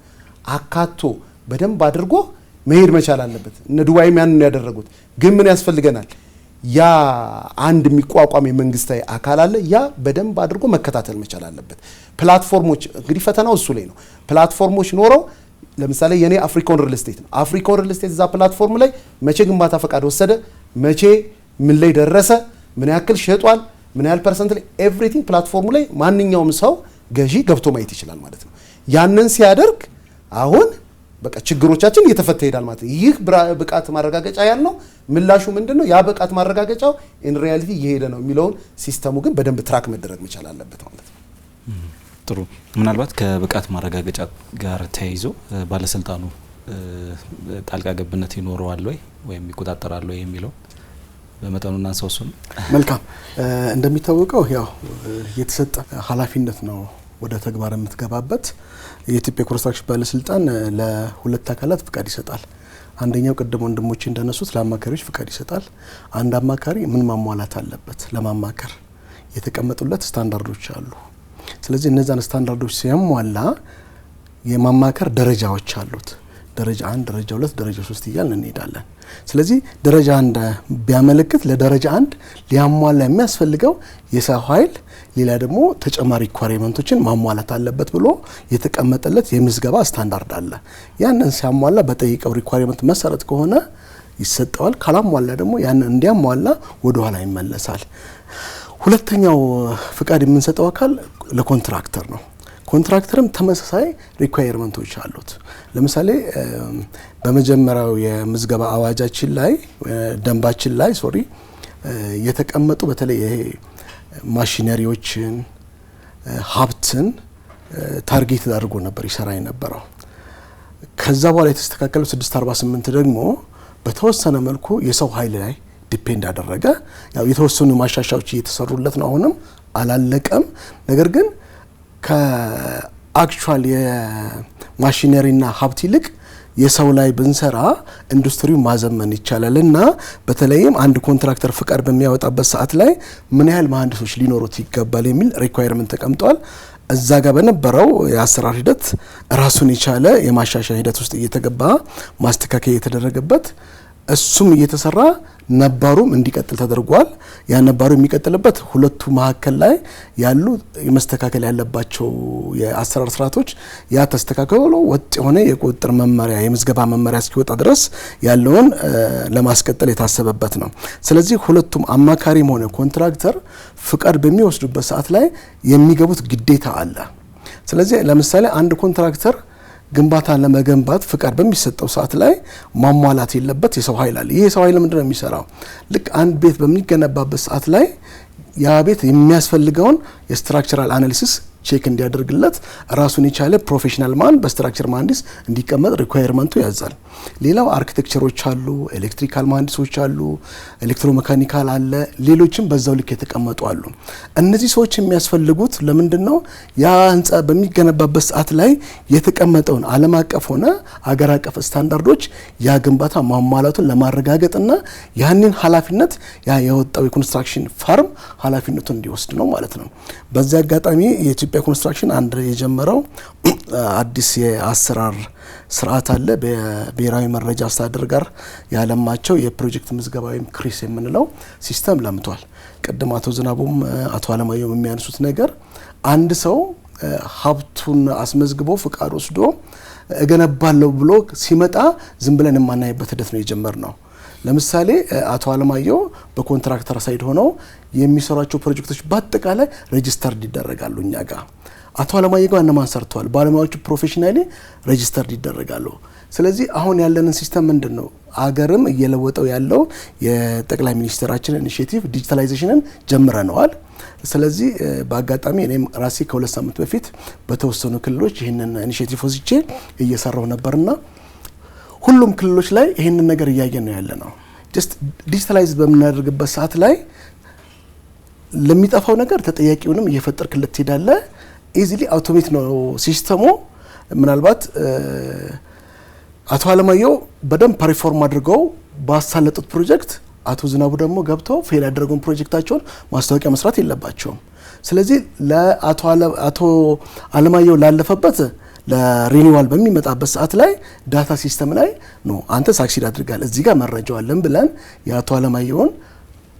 D: አካቶ በደንብ አድርጎ መሄድ መቻል አለበት። እነ ዱባይም ያን ነው ያደረጉት። ግን ምን ያስፈልገናል? ያ አንድ የሚቋቋም የመንግስታዊ አካል አለ። ያ በደንብ አድርጎ መከታተል መቻል አለበት። ፕላትፎርሞች እንግዲህ ፈተናው እሱ ላይ ነው። ፕላትፎርሞች ኖረው ለምሳሌ የኔ አፍሪካን ሪል ስቴት ነው። አፍሪካን ሪል ስቴት እዛ ፕላትፎርም ላይ መቼ ግንባታ ፈቃድ ወሰደ፣ መቼ ምን ላይ ደረሰ፣ ምን ያክል ሸጧል፣ ምን ያህል ፐርሰንት ላይ ኤቭሪቲንግ ፕላትፎርሙ ላይ ማንኛውም ሰው ገዢ ገብቶ ማየት ይችላል ማለት ነው። ያንን ሲያደርግ አሁን በቃ ችግሮቻችን እየተፈታ ይሄዳል ማለት ነው። ይህ ብቃት ማረጋገጫ ያልነው ምላሹ ምንድነው? ያ ብቃት ማረጋገጫው ኢን ሪያሊቲ እየሄደ ነው የሚለውን ሲስተሙ ግን በደንብ ትራክ መደረግ መቻል አለበት ማለት ነው።
A: ጥሩ። ምናልባት ከብቃት ማረጋገጫ ጋር ተያይዞ ባለስልጣኑ ጣልቃ ገብነት ይኖረዋል ወይም ይቆጣጠራል ወይ የሚለው በመጠኑ እናንሳው። እሱ ነው።
B: መልካም። እንደሚታወቀው ያው የተሰጠ ኃላፊነት ነው ወደ ተግባር የምትገባበት። የኢትዮጵያ ኮንስትራክሽን ባለስልጣን ለሁለት አካላት ፍቃድ ይሰጣል። አንደኛው ቀደም ወንድሞቼ እንደነሱት ለአማካሪዎች ፍቃድ ይሰጣል። አንድ አማካሪ ምን ማሟላት አለበት? ለማማከር የተቀመጡለት ስታንዳርዶች አሉ። ስለዚህ እነዛን ስታንዳርዶች ሲያሟላ የማማከር ደረጃዎች አሉት። ደረጃ 1፣ ደረጃ 2፣ ደረጃ 3 እያልን እንሄዳለን። ስለዚህ ደረጃ 1 ቢያመለክት ለደረጃ 1 ሊያሟላ የሚያስፈልገው የሰው ኃይል ሌላ ደግሞ ተጨማሪ ሪኳየርመንቶችን ማሟላት አለበት ብሎ የተቀመጠለት የምዝገባ ስታንዳርድ አለ። ያንን ሲያሟላ በጠይቀው ሪኳየርመንት መሰረት ከሆነ ይሰጠዋል። ካላሟላ ደግሞ ያንን እንዲያሟላ ወደ ኋላ ይመለሳል። ሁለተኛው ፍቃድ የምንሰጠው አካል ለኮንትራክተር ነው። ኮንትራክተርም ተመሳሳይ ሪኳየርመንቶች አሉት። ለምሳሌ በመጀመሪያው የምዝገባ አዋጃችን ላይ ደንባችን ላይ የተቀመጡ በተለይ ይሄ ማሽነሪዎችን ሀብትን ታርጌት አድርጎ ነበር ይሰራ የነበረው። ከዛ በኋላ የተስተካከለው 648 ደግሞ በተወሰነ መልኩ የሰው ኃይል ላይ ዲፔንድ ያደረገ ያው የተወሰኑ ማሻሻያዎች እየተሰሩለት ነው። አሁንም አላለቀም። ነገር ግን ከአክቹአል የማሽነሪና ሀብት ይልቅ የሰው ላይ ብንሰራ ኢንዱስትሪው ማዘመን ይቻላል እና በተለይም አንድ ኮንትራክተር ፍቃድ በሚያወጣበት ሰዓት ላይ ምን ያህል መሀንዲሶች ሊኖሩት ይገባል የሚል ሪኳየርመንት ተቀምጧል። እዛ ጋር በነበረው የአሰራር ሂደት ራሱን የቻለ የማሻሻያ ሂደት ውስጥ እየተገባ ማስተካከያ የተደረገበት እሱም እየተሰራ ነባሩም እንዲቀጥል ተደርጓል። ያ ነባሩ የሚቀጥልበት ሁለቱ መሀከል ላይ ያሉ የመስተካከል ያለባቸው የአሰራር ስርዓቶች ያ ተስተካክሎ ወጥ የሆነ የቁጥጥር መመሪያ የምዝገባ መመሪያ እስኪወጣ ድረስ ያለውን ለማስቀጠል የታሰበበት ነው። ስለዚህ ሁለቱም አማካሪም ሆነ ኮንትራክተር ፍቃድ በሚወስዱበት ሰዓት ላይ የሚገቡት ግዴታ አለ። ስለዚህ ለምሳሌ አንድ ኮንትራክተር ግንባታ ለመገንባት ፍቃድ በሚሰጠው ሰዓት ላይ ማሟላት የለበት የሰው ኃይል አለ። ይሄ የሰው ኃይል ምንድነው የሚሰራው? ልክ አንድ ቤት በሚገነባበት ሰዓት ላይ ያ ቤት የሚያስፈልገውን የስትራክቸራል አናሊሲስ ቼክ እንዲያደርግለት ራሱን የቻለ ፕሮፌሽናል ማን በስትራክቸር መሀንዲስ እንዲቀመጥ ሪኳየርመንቱ ያዛል። ሌላው አርኪቴክቸሮች አሉ፣ ኤሌክትሪካል መሀንዲሶች አሉ፣ ኤሌክትሮሜካኒካል አለ፣ ሌሎችም በዛው ልክ የተቀመጡ አሉ። እነዚህ ሰዎች የሚያስፈልጉት ለምንድነው? ያ ህንጻ በሚገነባበት ሰዓት ላይ የተቀመጠውን ዓለም አቀፍ ሆነ አገር አቀፍ ስታንዳርዶች ያ ግንባታ ማሟላቱን ለማረጋገጥና ያንን ኃላፊነት ያ የወጣው የኮንስትራክሽን ፈርም ኃላፊነቱን እንዲወስድ ነው ማለት ነው። በዚህ አጋጣሚ የኢትዮጵያ ኮንስትራክሽን አንድ የጀመረው አዲስ የአሰራር ስርዓት አለ። በብሔራዊ መረጃ አስተዳደር ጋር ያለማቸው የፕሮጀክት ምዝገባ ወይም ክሪስ የምንለው ሲስተም ለምቷል። ቅድም አቶ ዝናቡም አቶ አለማየሁ የሚያነሱት ነገር አንድ ሰው ሀብቱን አስመዝግቦ ፍቃድ ወስዶ እገነባለሁ ብሎ ሲመጣ ዝም ብለን የማናይበት ሂደት ነው የጀመርነው። ለምሳሌ አቶ አለማየሁ በኮንትራክተር ሳይድ ሆነው የሚሰሯቸው ፕሮጀክቶች በአጠቃላይ ሬጂስተርድ ይደረጋሉ እኛ ጋር። አቶ አለማየሁ ጋር እነማን ሰርተዋል? ባለሙያዎቹ ፕሮፌሽናሊ ሬጂስተርድ ይደረጋሉ። ስለዚህ አሁን ያለንን ሲስተም ምንድነው አገርም እየለወጠው ያለው የጠቅላይ ሚኒስትራችን ኢኒሺዬቲቭ ዲጂታላይዜሽንን ጀምረነዋል። ስለዚህ በአጋጣሚ እኔም ራሴ ከ2 ሳምንት በፊት በተወሰኑ ክልሎች ይህንን ኢኒሺዬቲቭ ወስጄ እየሰራው ነበርና ሁሉም ክልሎች ላይ ይህንን ነገር እያየን ነው ያለነው። ጀስት ዲጂታላይዝ በምናደርግበት ሰዓት ላይ ለሚጠፋው ነገር ተጠያቂውንም እየፈጠርክለት ትሄዳለህ። ኢዚሊ አውቶሜት ነው ሲስተሙ። ምናልባት አቶ አለማየሁ በደንብ ፐርፎርም አድርገው ባሳለጡት ፕሮጀክት አቶ ዝናቡ ደግሞ ገብተው ፌል ያደረገውን ፕሮጀክታቸውን ማስታወቂያ መስራት የለባቸውም። ስለዚህ ለአቶ አለማየሁ ላለፈበት ለሪኒዋል በሚመጣበት ሰዓት ላይ ዳታ ሲስተም ላይ ነው አንተ ሳክሲድ አድርጋል እዚህ ጋር መረጃው አለን ብለን የአቶ አለማየሁን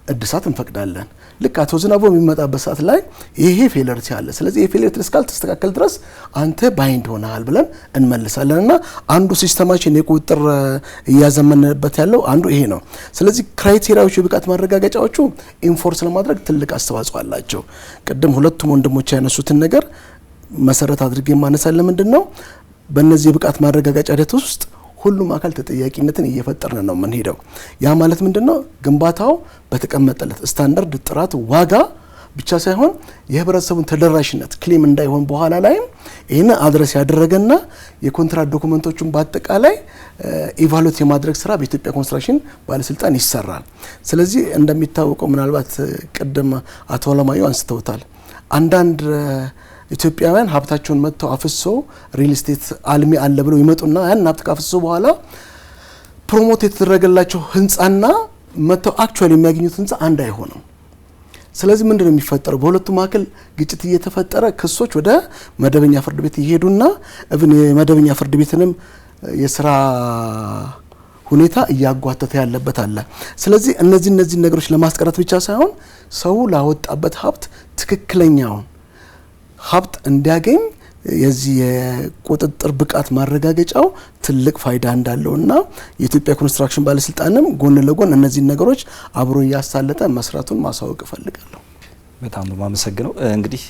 B: እድሳት እንፈቅዳለን። ልክ አቶ ዝናቡ የሚመጣበት ሰዓት ላይ ይሄ ፌለሪቲ አለ፣ ስለዚህ ይሄ ፌለሪቲ እስካልተስተካከለ ድረስ አንተ ባይንድ ሆነሃል ብለን እንመልሳለንና አንዱ ሲስተማችን የቁጥጥር እያዘመነበት ያለው አንዱ ይሄ ነው። ስለዚህ ክራይቴሪያዎቹ የብቃት ማረጋገጫዎቹ ኢንፎርስ ለማድረግ ትልቅ አስተዋጽኦ አላቸው። ቅድም ሁለቱም ወንድሞች ያነሱትን ነገር መሰረት አድርጌ ማነሳለን ምንድነው በእነዚህ የብቃት ማረጋገጫ ሂደት ውስጥ ሁሉም አካል ተጠያቂነትን እየፈጠርን ነው የምንሄደው። ያ ማለት ምንድነው ግንባታው በተቀመጠለት ስታንዳርድ፣ ጥራት፣ ዋጋ ብቻ ሳይሆን የህብረተሰቡን ተደራሽነት ክሌም እንዳይሆን በኋላ ላይም ይህን አድረስ ያደረገና የኮንትራት ዶኩመንቶቹን በአጠቃላይ ኢቫሉዌት የማድረግ ስራ በኢትዮጵያ ኮንስትራክሽን ባለስልጣን ይሰራል። ስለዚህ እንደሚታወቀው ምናልባት ቅድም አቶ አለማየሁ አንስተውታል። አንዳንድ ኢትዮጵያውያን ሀብታቸውን መጥተው አፍሶ ሪል ስቴት አልሚ አለ ብለው ይመጡና ያን ሀብት ካፍሶ በኋላ ፕሮሞት የተደረገላቸው ህንጻና መጥተው አክቹአሊ የሚያገኙት ህንጻ አንድ አይሆንም። ስለዚህ ምንድነው የሚፈጠረው? በሁለቱ መካከል ግጭት እየተፈጠረ ክሶች ወደ መደበኛ ፍርድ ቤት ይሄዱና እብን የመደበኛ ፍርድ ቤትንም የስራ ሁኔታ እያጓተተ ያለበት አለ። ስለዚህ እነዚህ ነገሮች ለማስቀረት ብቻ ሳይሆን ሰው ላወጣበት ሀብት ትክክለኛውን ሀብት እንዲያገኝ የዚህ የቁጥጥር ብቃት ማረጋገጫው ትልቅ ፋይዳ እንዳለውና የኢትዮጵያ ኮንስትራክሽን ባለስልጣንም ጎን ለጎን እነዚህ ነገሮች አብሮ እያሳለጠ መስራቱን ማሳወቅ እፈልጋለሁ።
A: በጣም ነው ማመሰግነው። እንግዲህ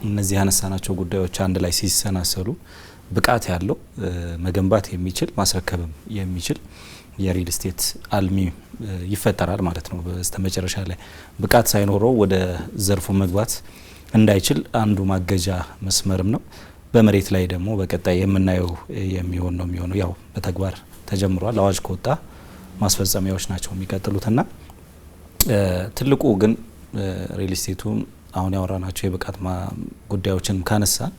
A: እነዚህ ያነሳናቸው ጉዳዮች አንድ ላይ ሲሰናሰሉ ብቃት ያለው መገንባት የሚችል ማስረከብም የሚችል የሪል ስቴት አልሚ ይፈጠራል ማለት ነው። በስተመጨረሻ ላይ ብቃት ሳይኖረው ወደ ዘርፉ መግባት እንዳይችል አንዱ ማገጃ መስመርም ነው። በመሬት ላይ ደግሞ በቀጣይ የምናየው የሚሆን ነው የሚሆነው። ያው በተግባር ተጀምሯል። አዋጅ ከወጣ ማስፈጸሚያዎች ናቸው የሚቀጥሉትና ትልቁ ግን ሪል ስቴቱ አሁን ያወራናቸው የብቃት ጉዳዮችን ካነሳን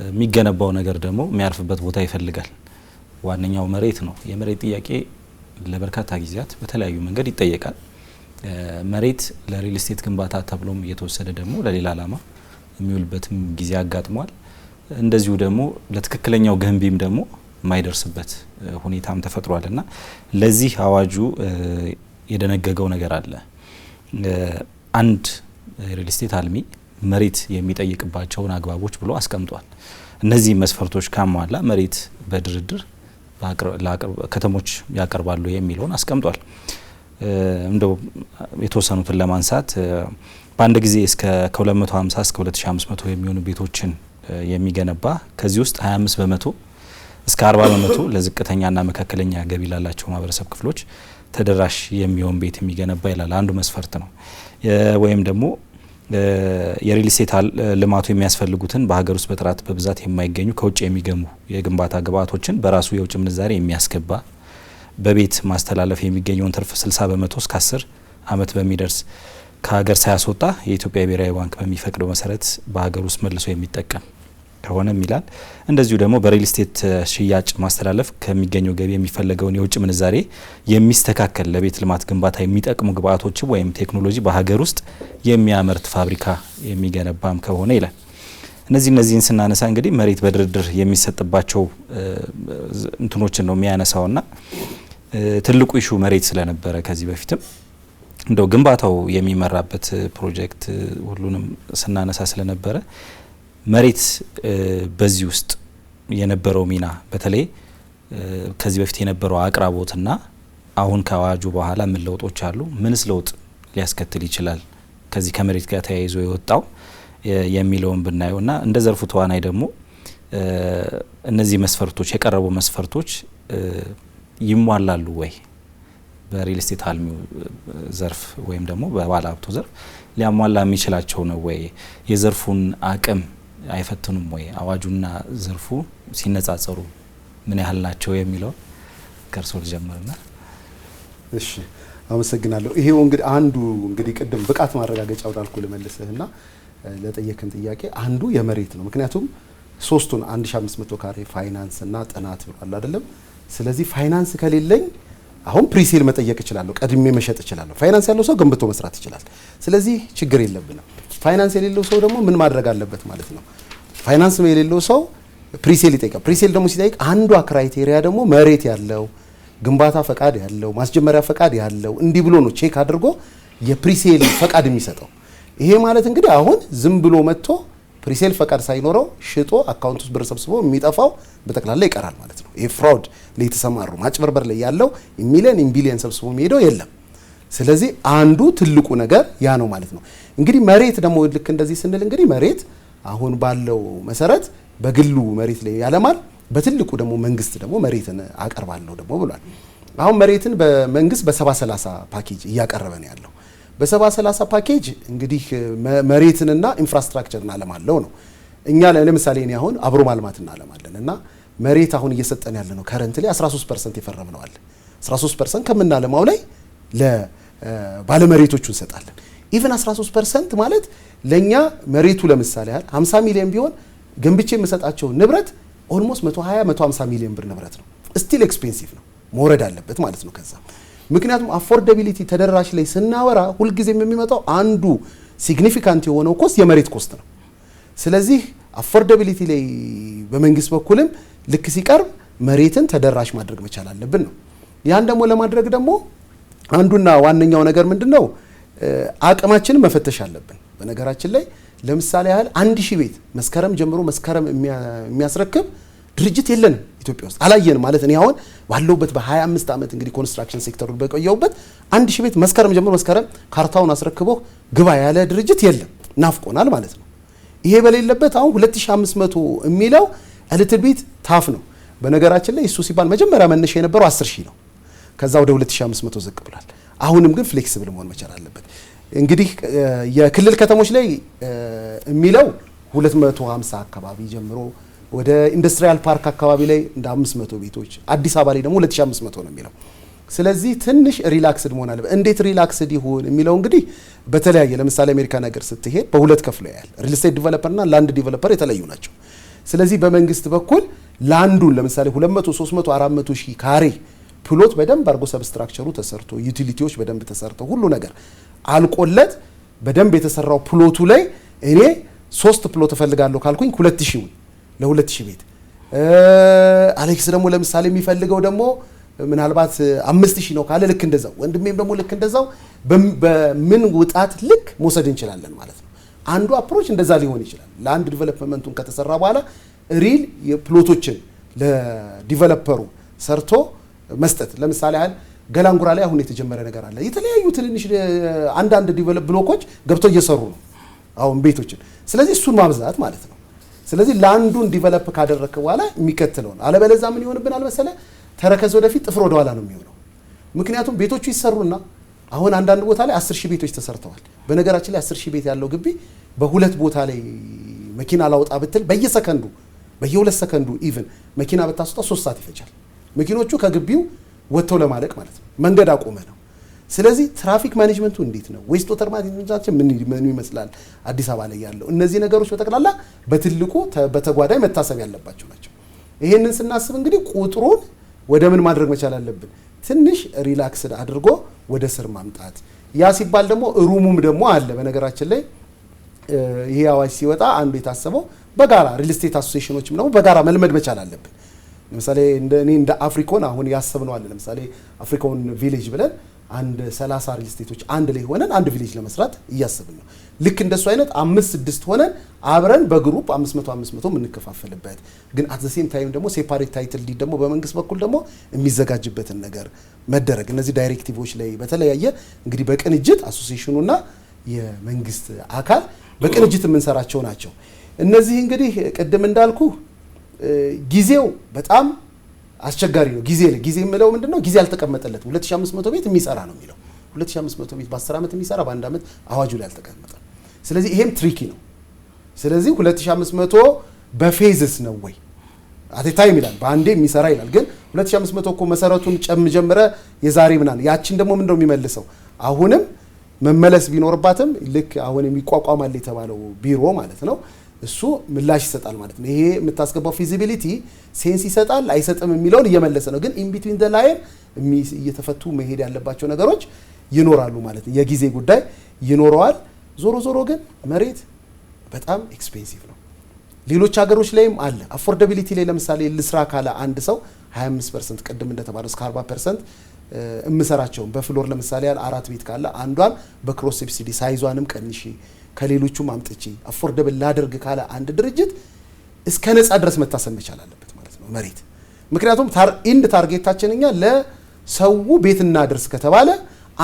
A: የሚገነባው ነገር ደግሞ የሚያርፍበት ቦታ ይፈልጋል። ዋነኛው መሬት ነው። የመሬት ጥያቄ ለበርካታ ጊዜያት በተለያዩ መንገድ ይጠየቃል። መሬት ለሪል ስቴት ግንባታ ተብሎም እየተወሰደ ደግሞ ለሌላ ዓላማ የሚውልበትም ጊዜ አጋጥሟል። እንደዚሁ ደግሞ ለትክክለኛው ገንቢም ደግሞ የማይደርስበት ሁኔታም ተፈጥሯልና ለዚህ አዋጁ የደነገገው ነገር አለ። አንድ ሪል ስቴት አልሚ መሬት የሚጠይቅባቸውን አግባቦች ብሎ አስቀምጧል። እነዚህ መስፈርቶች ካሟላ መሬት በድርድር ከተሞች ያቀርባሉ የሚለውን አስቀምጧል። እንደው የተወሰኑትን ለማንሳት በአንድ ጊዜ ከ250 እስከ 2500 የሚሆኑ ቤቶችን የሚገነባ ከዚህ ውስጥ 25 በመቶ እስከ 40 በመቶ ለዝቅተኛና መካከለኛ ገቢ ላላቸው ማህበረሰብ ክፍሎች ተደራሽ የሚሆን ቤት የሚገነባ ይላል። አንዱ መስፈርት ነው። ወይም ደግሞ የሪል ስቴት ልማቱ የሚያስፈልጉትን በሀገር ውስጥ በጥራት በብዛት የማይገኙ ከውጭ የሚገሙ የግንባታ ግብዓቶችን በራሱ የውጭ ምንዛሬ የሚያስገባ በቤት ማስተላለፍ የሚገኘውን ትርፍ 60 በመቶ እስከ 10 ዓመት በሚደርስ ከሀገር ሳያስወጣ የኢትዮጵያ ብሔራዊ ባንክ በሚፈቅደው መሰረት በሀገር ውስጥ መልሶ የሚጠቀም ከሆነም ይላል። እንደዚሁ ደግሞ በሪል ስቴት ሽያጭ ማስተላለፍ ከሚገኘው ገቢ የሚፈለገውን የውጭ ምንዛሬ የሚስተካከል ለቤት ልማት ግንባታ የሚጠቅሙ ግብዓቶችን ወይም ቴክኖሎጂ በሀገር ውስጥ የሚያመርት ፋብሪካ የሚገነባም ከሆነ ይላል። እነዚህን ስናነሳ እንግዲህ መሬት በድርድር የሚሰጥባቸው እንትኖችን ነው የሚያነሳውና ትልቁ ኢሹ መሬት ስለነበረ ከዚህ በፊትም እንደው ግንባታው የሚመራበት ፕሮጀክት ሁሉንም ስናነሳ ስለነበረ መሬት በዚህ ውስጥ የነበረው ሚና በተለይ ከዚህ በፊት የነበረው አቅራቦትና አሁን ከአዋጁ በኋላ ምን ለውጦች አሉ፣ ምንስ ለውጥ ሊያስከትል ይችላል ከዚህ ከመሬት ጋር ተያይዞ የወጣው የሚለውን ብናየውና እንደ ዘርፉ ተዋናይ ደግሞ እነዚህ መስፈርቶች የቀረቡ መስፈርቶች ይሟላሉ ወይ? በሪል ስቴት አልሚው ዘርፍ ወይም ደግሞ በባለ ሀብቱ ዘርፍ ሊያሟላ የሚችላቸው ነው ወይ? የዘርፉን አቅም አይፈትኑም ወይ? አዋጁና ዘርፉ ሲነጻጸሩ ምን ያህል ናቸው የሚለው ከርሶ ልጀምርና።
D: እሺ አመሰግናለሁ። ይሄው እንግዲህ ቅድም ብቃት ማረጋገጫ ወዳልኩ ልመልስህና ለጠየቅን ጥያቄ አንዱ የመሬት ነው። ምክንያቱም ሶስቱን 1500 ካሬ ፋይናንስ እና ጥናት ብሏል አይደለም። ስለዚህ ፋይናንስ ከሌለኝ አሁን ፕሪሴል መጠየቅ እችላለሁ፣ ቀድሜ መሸጥ እችላለሁ። ፋይናንስ ያለው ሰው ገንብቶ መስራት ይችላል። ስለዚህ ችግር የለብንም። ፋይናንስ የሌለው ሰው ደግሞ ምን ማድረግ አለበት ማለት ነው? ፋይናንስ የሌለው ሰው ፕሪሴል ይጠይቃል። ፕሪሴል ደግሞ ሲጠይቅ አንዷ ክራይቴሪያ ደግሞ መሬት ያለው፣ ግንባታ ፈቃድ ያለው፣ ማስጀመሪያ ፈቃድ ያለው እንዲህ ብሎ ነው ቼክ አድርጎ የፕሪሴል ፈቃድ የሚሰጠው። ይሄ ማለት እንግዲህ አሁን ዝም ብሎ መጥቶ ፕሪሴል ፈቃድ ሳይኖረው ሽጦ አካውንት ውስጥ ብር ሰብስቦ የሚጠፋው በጠቅላላ ይቀራል ማለት ነው። ይሄ ፍራውድ ላይ የተሰማሩ ማጭበርበር ላይ ያለው ሚሊዮን ቢሊዮን ሰብስቦ የሚሄደው የለም። ስለዚህ አንዱ ትልቁ ነገር ያ ነው ማለት ነው። እንግዲህ መሬት ደግሞ ልክ እንደዚህ ስንል እንግዲህ መሬት አሁን ባለው መሰረት በግሉ መሬት ላይ ያለማል፣ በትልቁ ደግሞ መንግስት ደግሞ መሬትን አቀርባለሁ ደግሞ ብሏል። አሁን መሬትን በመንግስት በ70/30 ፓኬጅ እያቀረበ ነው ያለው። በ70/30 ፓኬጅ እንግዲህ መሬትንና ኢንፍራስትራክቸርን አለማለው ነው። እኛ ለምሳሌ እኔ አሁን አብሮ ማልማት እናለማለን እና መሬት አሁን እየሰጠን ያለ ነው ከረንት ላይ 13% የፈረምነው አለ። 13% ከምናለማው ላይ ለባለመሬቶቹ እንሰጣለን። ኢቭን 13% ማለት ለኛ መሬቱ ለምሳሌ ያህል 50 ሚሊዮን ቢሆን ገንብቼ የምሰጣቸው ንብረት ኦልሞስት 120-150 ሚሊዮን ብር ንብረት ነው። ስቲል ኤክስፔንሲቭ ነው፣ መውረድ አለበት ማለት ነው ከዛ። ምክንያቱም አፎርዳቢሊቲ ተደራሽ ላይ ስናወራ ሁልጊዜም የሚመጣው አንዱ ሲግኒፊካንት የሆነው ኮስት የመሬት ኮስት ነው። ስለዚህ አፎርዳቢሊቲ ላይ በመንግስት በኩልም ልክ ሲቀርብ መሬትን ተደራሽ ማድረግ መቻል አለብን ነው። ያን ደግሞ ለማድረግ ደግሞ አንዱና ዋነኛው ነገር ምንድነው? አቅማችንን መፈተሽ አለብን። በነገራችን ላይ ለምሳሌ ያህል 1000 ቤት መስከረም ጀምሮ መስከረም የሚያስረክብ ድርጅት የለንም ኢትዮጵያ ውስጥ አላየንም ማለት እኔ አሁን ባለውበት በ25 ዓመት እንግዲህ ኮንስትራክሽን ሴክተሩ በቆየውበት 1000 ቤት መስከረም ጀምሮ መስከረም ካርታውን አስረክቦ ግባ ያለ ድርጅት የለም። ናፍቆናል ማለት ነው። ይሄ በሌለበት አሁን 2500 የሚለው እልትል ቤት ታፍ ነው። በነገራችን ላይ እሱ ሲባል መጀመሪያ መነሻ የነበረው 10000 ነው። ከዛ ወደ 2500 ዝቅ ብሏል። አሁንም ግን ፍሌክሲብል መሆን መቻል አለበት። እንግዲህ የክልል ከተሞች ላይ የሚለው 250 አካባቢ ጀምሮ ወደ ኢንዱስትሪያል ፓርክ አካባቢ ላይ እንደ 500 ቤቶች፣ አዲስ አበባ ላይ ደግሞ 2500 ነው የሚለው። ስለዚህ ትንሽ ሪላክስድ መሆን አለበት። እንዴት ሪላክስድ ይሁን የሚለው እንግዲህ በተለያየ ለምሳሌ አሜሪካ ነገር ስትሄድ በሁለት ከፍሎ ያያል። ሪል ስቴት ዲቨሎፐር እና ላንድ ዲቨሎፐር የተለዩ ናቸው። ስለዚህ በመንግስት በኩል ላንዱን ለምሳሌ 200፣ 300፣ 400 ሺህ ካሬ ፕሎት በደንብ አርጎ ሰብስትራክቸሩ ተሰርቶ ዩቲሊቲዎች በደንብ ተሰርተው ሁሉ ነገር አልቆለት በደንብ የተሰራው ፕሎቱ ላይ እኔ 3 ፕሎት እፈልጋለሁ ካልኩኝ 2000 ለ2000 ቤት አሌክስ ደግሞ ለምሳሌ የሚፈልገው ደግሞ ምናልባት 5000 ነው ካለ ልክ እንደዛው ወንድሜም ደግሞ ልክ እንደዛው በምን ውጣት ልክ መውሰድ እንችላለን ማለት ነው። አንዱ አፕሮች እንደዛ ሊሆን ይችላል። ለአንድ ዲቨሎፕመንቱን ከተሰራ በኋላ ሪል የፕሎቶችን ለዲቨሎፐሩ ሰርቶ መስጠት። ለምሳሌ ያህል ገላንጉራ ላይ አሁን የተጀመረ ነገር አለ። የተለያዩ ትንንሽ አንዳንድ ዲቨሎፕ ብሎኮች ገብተው እየሰሩ ነው አሁን ቤቶችን። ስለዚህ እሱን ማብዛት ማለት ነው። ስለዚህ ለአንዱን ዲቨሎፕ ካደረክ በኋላ የሚከተለውን አለበለዚያ ምን ይሆንብናል መሰለ ተረከዝ ወደፊት ጥፍር ወደ ኋላ ነው የሚሆነው። ምክንያቱም ቤቶቹ ይሰሩና አሁን አንዳንድ ቦታ ላይ 10000 ቤቶች ተሰርተዋል። በነገራችን ላይ 10000 ቤት ያለው ግቢ በሁለት ቦታ ላይ መኪና ላውጣ ብትል በየሰከንዱ በየ2 ሰከንዱ ኢቭን መኪና ብታስወጣ 3 ሰዓት ይፈጃል። መኪኖቹ ከግቢው ወጥተው ለማለቅ ማለት ነው። መንገድ አቆመ ነው። ስለዚህ ትራፊክ ማኔጅመንቱ እንዴት ነው? ዌስት ወተር ማኔጅመንታችን ምን ይመስላል? አዲስ አበባ ላይ ያለው እነዚህ ነገሮች በጠቅላላ በትልቁ በተጓዳኝ መታሰብ ያለባቸው ናቸው። ይሄንን ስናስብ እንግዲህ ቁጥሩን ወደ ምን ማድረግ መቻል አለብን? ትንሽ ሪላክስድ አድርጎ ወደ ስር ማምጣት። ያ ሲባል ደግሞ ሩሙም ደግሞ አለ። በነገራችን ላይ ይሄ አዋጅ ሲወጣ አንዱ የታሰበው በጋራ ሪል ስቴት አሶሲዬሽኖችም ደግሞ በጋራ መልመድ መቻል አለብን። ለምሳሌ እንደ አፍሪኮን አሁን ያሰብነው አለ። ለምሳሌ አፍሪኮን ቪሌጅ ብለን አንድ 30 ሪል ስቴቶች አንድ ላይ ሆነን አንድ ቪሌጅ ለመስራት እያሰብን ነው። ልክ እንደሱ አይነት 5-6 ሆነን አብረን በግሩፕ 500 የምንከፋፈልበት ግን አት ዘ ሴም ታይም ደግሞ ሴፓሬት ታይትል ዲድ ደግሞ በመንግስት በኩል ደግሞ የሚዘጋጅበትን ነገር መደረግ። እነዚህ ዳይሬክቲቮች ላይ በተለያየ እንግዲህ በቅንጅት አሶሲዬሽኑና የመንግስት አካል በቅንጅት የምንሰራቸው ናቸው። እነዚህ እንግዲህ ቅድም እንዳልኩ ጊዜው በጣም አስቸጋሪ ነው። ጊዜ የምለው ምንድነው? ጊዜ አልተቀመጠለትም። 2500 ቤት የሚሰራ ነው የሚለው 2500 ቤት በ10 ዓመት የሚሰራ በአንድ ዓመት አዋጁ ላይ አልተቀመጠም። ስለዚህ ይሄም ትሪኪ ነው። ስለዚህ 2500 በፌዝስ ነው ወይ አት ታይም ይላል በአንዴ የሚሰራ ይላል። ግን 2500 እኮ መሰረቱን ጀምረ የዛሬ ምናን ያችን ደግሞ ምንድነው የሚመልሰው? አሁንም መመለስ ቢኖርባትም ልክ አሁን የሚቋቋማል የተባለው ቢሮ ማለት ነው እሱ ምላሽ ይሰጣል ማለት ነው። ይሄ የምታስገባው ፊዚቢሊቲ ሴንስ ይሰጣል አይሰጥም የሚለውን እየመለሰ ነው። ግን ኢን ቢትዊን ዘ ላይን እየተፈቱ መሄድ ያለባቸው ነገሮች ይኖራሉ ማለት ነው። የጊዜ ጉዳይ ይኖረዋል። ዞሮ ግን መሬት በጣም ኤክስፔንሲቭ ነው። ሌሎች ሀገሮች ላይም አለ። አፎርዳቢሊቲ ላይ ለምሳሌ ልስራ ካለ አንድ ሰው 25% ቅድም እንደተባለው እስከ 40% እምሰራቸውን በፍሎር ለምሳሌ ያለ 4 ቤት ካለ አንዷን በክሮስ ሰብሲዲ ሳይዟንም ቀንሺ ከሌሎቹም አምጥቼ አፎርዳብል ላደርግ ካለ አንድ ድርጅት እስከ ነፃ ድረስ መታሰብ መቻል አለበት ማለት ነው መሬት። ምክንያቱም ኢንድ ታርጌታችን እኛ ለሰው ቤት እናድርስ ከተባለ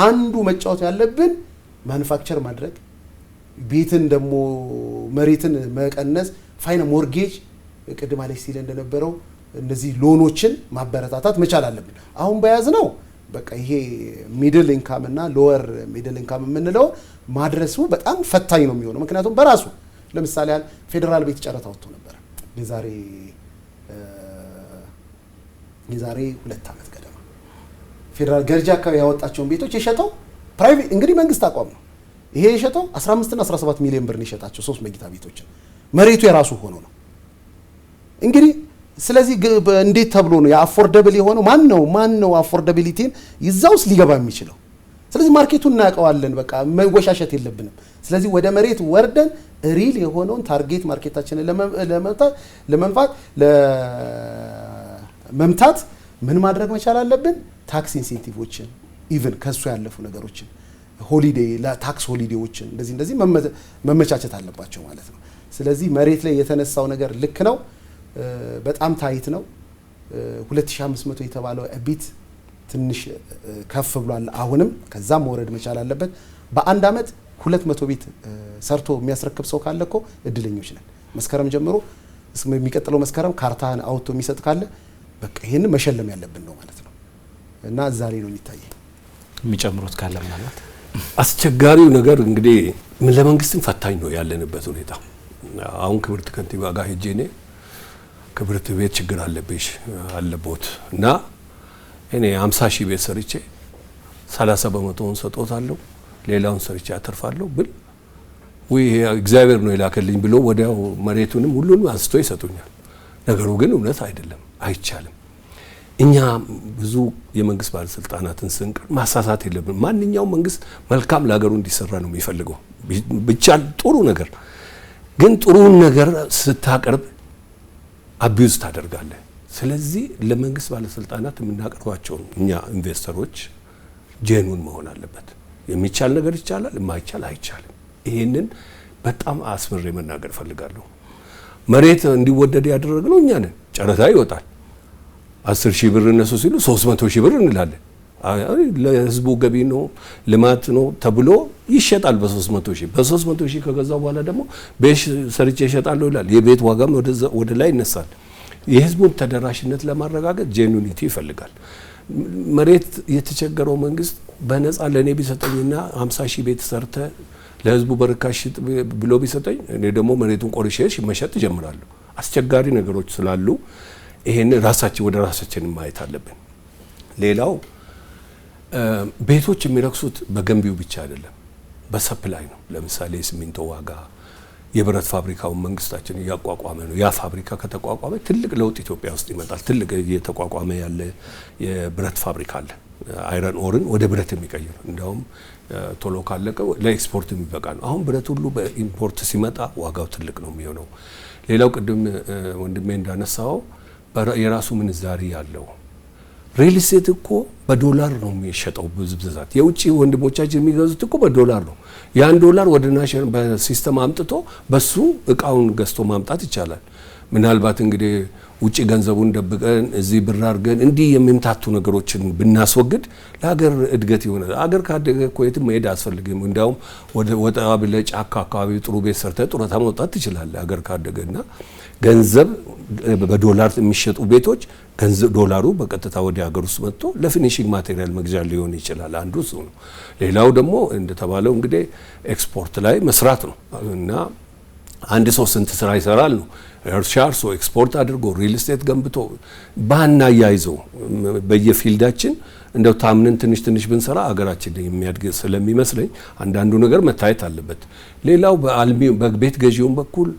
D: አንዱ መጫወት ያለብን ማኑፋክቸር ማድረግ ቤትን ደግሞ መሬትን መቀነስ ፋይና ሞርጌጅ ቅድም አሌክስ ሲል እንደነበረው እነዚህ ሎኖችን ማበረታታት መቻል አለብን። አሁን በያዝ ነው በቃ ይሄ ሚድል ኢንካም እና ሎወር ሚድል ኢንካም የምንለው ማድረሱ በጣም ፈታኝ ነው የሚሆነው። ምክንያቱም በራሱ ለምሳሌ ፌደራል ቤት ጨረታ ወጥቶ ነበር የዛሬ 2 ዓመት ገደማ ፌደራል ገርጃ አካባቢ ያወጣቸውን ቤቶች የሸጠው ፕራይቬት እንግዲህ መንግስት አቋም ነው። ይሄ የሸጠው 15 እና 17 ሚሊዮን ብር ነው የሸጣቸው 3 መኝታ ቤቶችን መሬቱ የራሱ ሆኖ ነው እንግዲህ። ስለዚህ እንዴት ተብሎ ነው የአፎርዳብል የሆነው? ማን ነው አፎርዳቢሊቲን ይዛውስ ሊገባ የሚችለው? ስለዚህ ማርኬቱን እናውቀዋለን። በቃ መወሻሸት የለብንም። ስለዚህ ወደ መሬት ወርደን ሪል የሆነውን ታርጌት ማርኬታችንን ለመምታት ምን ማድረግ መቻል አለብን? ታክስ ኢንሴንቲቮችን ኢቭን ከሱ ያለፉ ነገሮችን ሆሊዴይ ለታክስ ሆሊዴዎችን እንደዚህ መመቻቸት አለባቸው ማለት ነው። ስለዚህ መሬት ላይ የተነሳው ነገር ልክ ነው፣ በጣም ታይት ነው። 2500 የተባለው ቢት ትንሽ ከፍ ብሏል። አሁንም ከዛም መውረድ መቻል አለበት። በአንድ አመት 200 ቤት ሰርቶ የሚያስረክብ ሰው ካለ እኮ እድለኞች ነን። መስከረም ጀምሮ የሚቀጥለው መስከረም ካርታን አውጥቶ የሚሰጥ ካለ በቃ ይሄን መሸለም ያለብን ነው ማለት ነው። እና እዛ ላይ ነው የሚታየው። የሚጨምሩት ካለ ማለት
C: አስቸጋሪው ነገር እንግዲህ ለመንግስትም ፈታኝ ነው ያለንበት ሁኔታ። አሁን ክብርት ከንቲባ ጋር ሄጄ እኔ ክብርት ቤት ችግር አለቦት እና እኔ 50 ሺህ ቤት ሰርቼ 30% ሰጥቶታለሁ ሌላውን ሰርቼ አተርፋለሁ ብል ወይ እግዚአብሔር ነው የላከልኝ ብሎ ወዲያው መሬቱንም ሁሉንም አንስቶ ይሰጡኛል። ነገሩ ግን እውነት አይደለም፣ አይቻልም። እኛ ብዙ የመንግስት ባለስልጣናትን ስንቀር ማሳሳት የለብን። ማንኛውም መንግስት መልካም ለሀገሩ እንዲሰራ ነው የሚፈልገው። ብቻ ጥሩ ነገር ግን ጥሩን ነገር ስታቀርብ አቢዩዝ ታደርጋለህ። ስለዚህ ለመንግስት ባለስልጣናት የምናቀርባቸው እኛ ኢንቨስተሮች ጄኑን መሆን አለበት። የሚቻል ነገር ይቻላል፣ የማይቻል አይቻልም። ይሄንን በጣም አስምሬ መናገር ፈልጋለሁ። መሬት እንዲወደድ ያደረግነው እኛ ነን። ጨረታ ይወጣል 10 ሺህ ብር እነሱ ሲሉ 300 ሺህ ብር እንላለን። ለህዝቡ ገቢ ነው ልማት ነው ተብሎ ይሸጣል በ300 ሺህ። በ300 ሺህ ከገዛው በኋላ ደግሞ ቤት ሰርቼ እሸጣለሁ ይላል። የቤት ዋጋም ወደ ላይ ይነሳል። የህዝቡን ተደራሽነት ለማረጋገጥ ጄኑኒቲ ይፈልጋል። መሬት የተቸገረው መንግስት በነፃ ለኔ ቢሰጠኝና 50 ሺህ ቤት ሰርተ ለህዝቡ በርካሽ ብሎ ቢሰጠኝ እኔ ደግሞ መሬቱን ቆርሼ መሸጥ ጀምራለሁ። አስቸጋሪ ነገሮች ስላሉ ይሄን ወደ ራሳችን ማየት አለብን። ሌላው ቤቶች የሚረክሱት በገንቢው ብቻ አይደለም፣ በሰፕላይ ነው። ለምሳሌ ሲሚንቶ ዋጋ፣ የብረት ፋብሪካውን መንግስታችን እያቋቋመ ነው። ያ ፋብሪካ ከተቋቋመ ትልቅ ለውጥ ኢትዮጵያ ውስጥ ይመጣል። ትልቅ እየተቋቋመ ያለ የብረት ፋብሪካ አለ፣ አይረን ኦርን ወደ ብረት የሚቀይር እንዲያውም ቶሎ ካለቀ ለኤክስፖርት የሚበቃ ነው። አሁን ብረት ሁሉ በኢምፖርት ሲመጣ ዋጋው ትልቅ ነው የሚሆነው። ሌላው ቅድም ወንድሜ እንዳነሳው የራሱ ምንዛሪ ያለው ሪል ስቴት እኮ በዶላር ነው የሚሸጠው። ብዛት የውጭ ወንድሞቻችን የሚገዙት እኮ በዶላር ነው። ያን ዶላር ወደ ናሽናል በሲስተም አምጥቶ በሱ እቃውን ገዝቶ ማምጣት ይቻላል። ምናልባት እንግዲህ ውጪ ገንዘቡን ደብቀን እዚህ ብር አድርገን እንዲህ የሚምታቱ ነገሮችን ብናስወግድ ለሀገር እድገት ይሆናል። ሀገር ካደገ እኮ የትም መሄድ አያስፈልግም። እንዲያውም ወጣ ብለህ ጫካ አካባቢ ጥሩ ቤት ሰርተህ ጡረታ መውጣት ትችላለህ ሀገር ካደገና ገንዘብ በዶላር የሚሸጡ ቤቶች ገንዘብ ዶላሩ በቀጥታ ወደ ሀገር ውስጥ መጥቶ ለፊኒሺንግ ማቴሪያል መግዣ ሊሆን ይችላል። አንዱ እሱ ነው። ሌላው ደግሞ እንደተባለው እንግዲህ ኤክስፖርት ላይ መስራት ነው እና አንድ ሰው ስንት ስራ ይሰራል ነው እርሻ አርሶ ኤክስፖርት አድርጎ ሪል ስቴት ገንብቶ ባና ያይዘው በየፊልዳችን እንደው ታምነን ትንሽ ብንሰራ ሀገራችን የሚያድግ ስለሚመስለኝ አንዳንዱ ነገር መታየት አለበት። ሌላው በቤት ገዢውን በኩል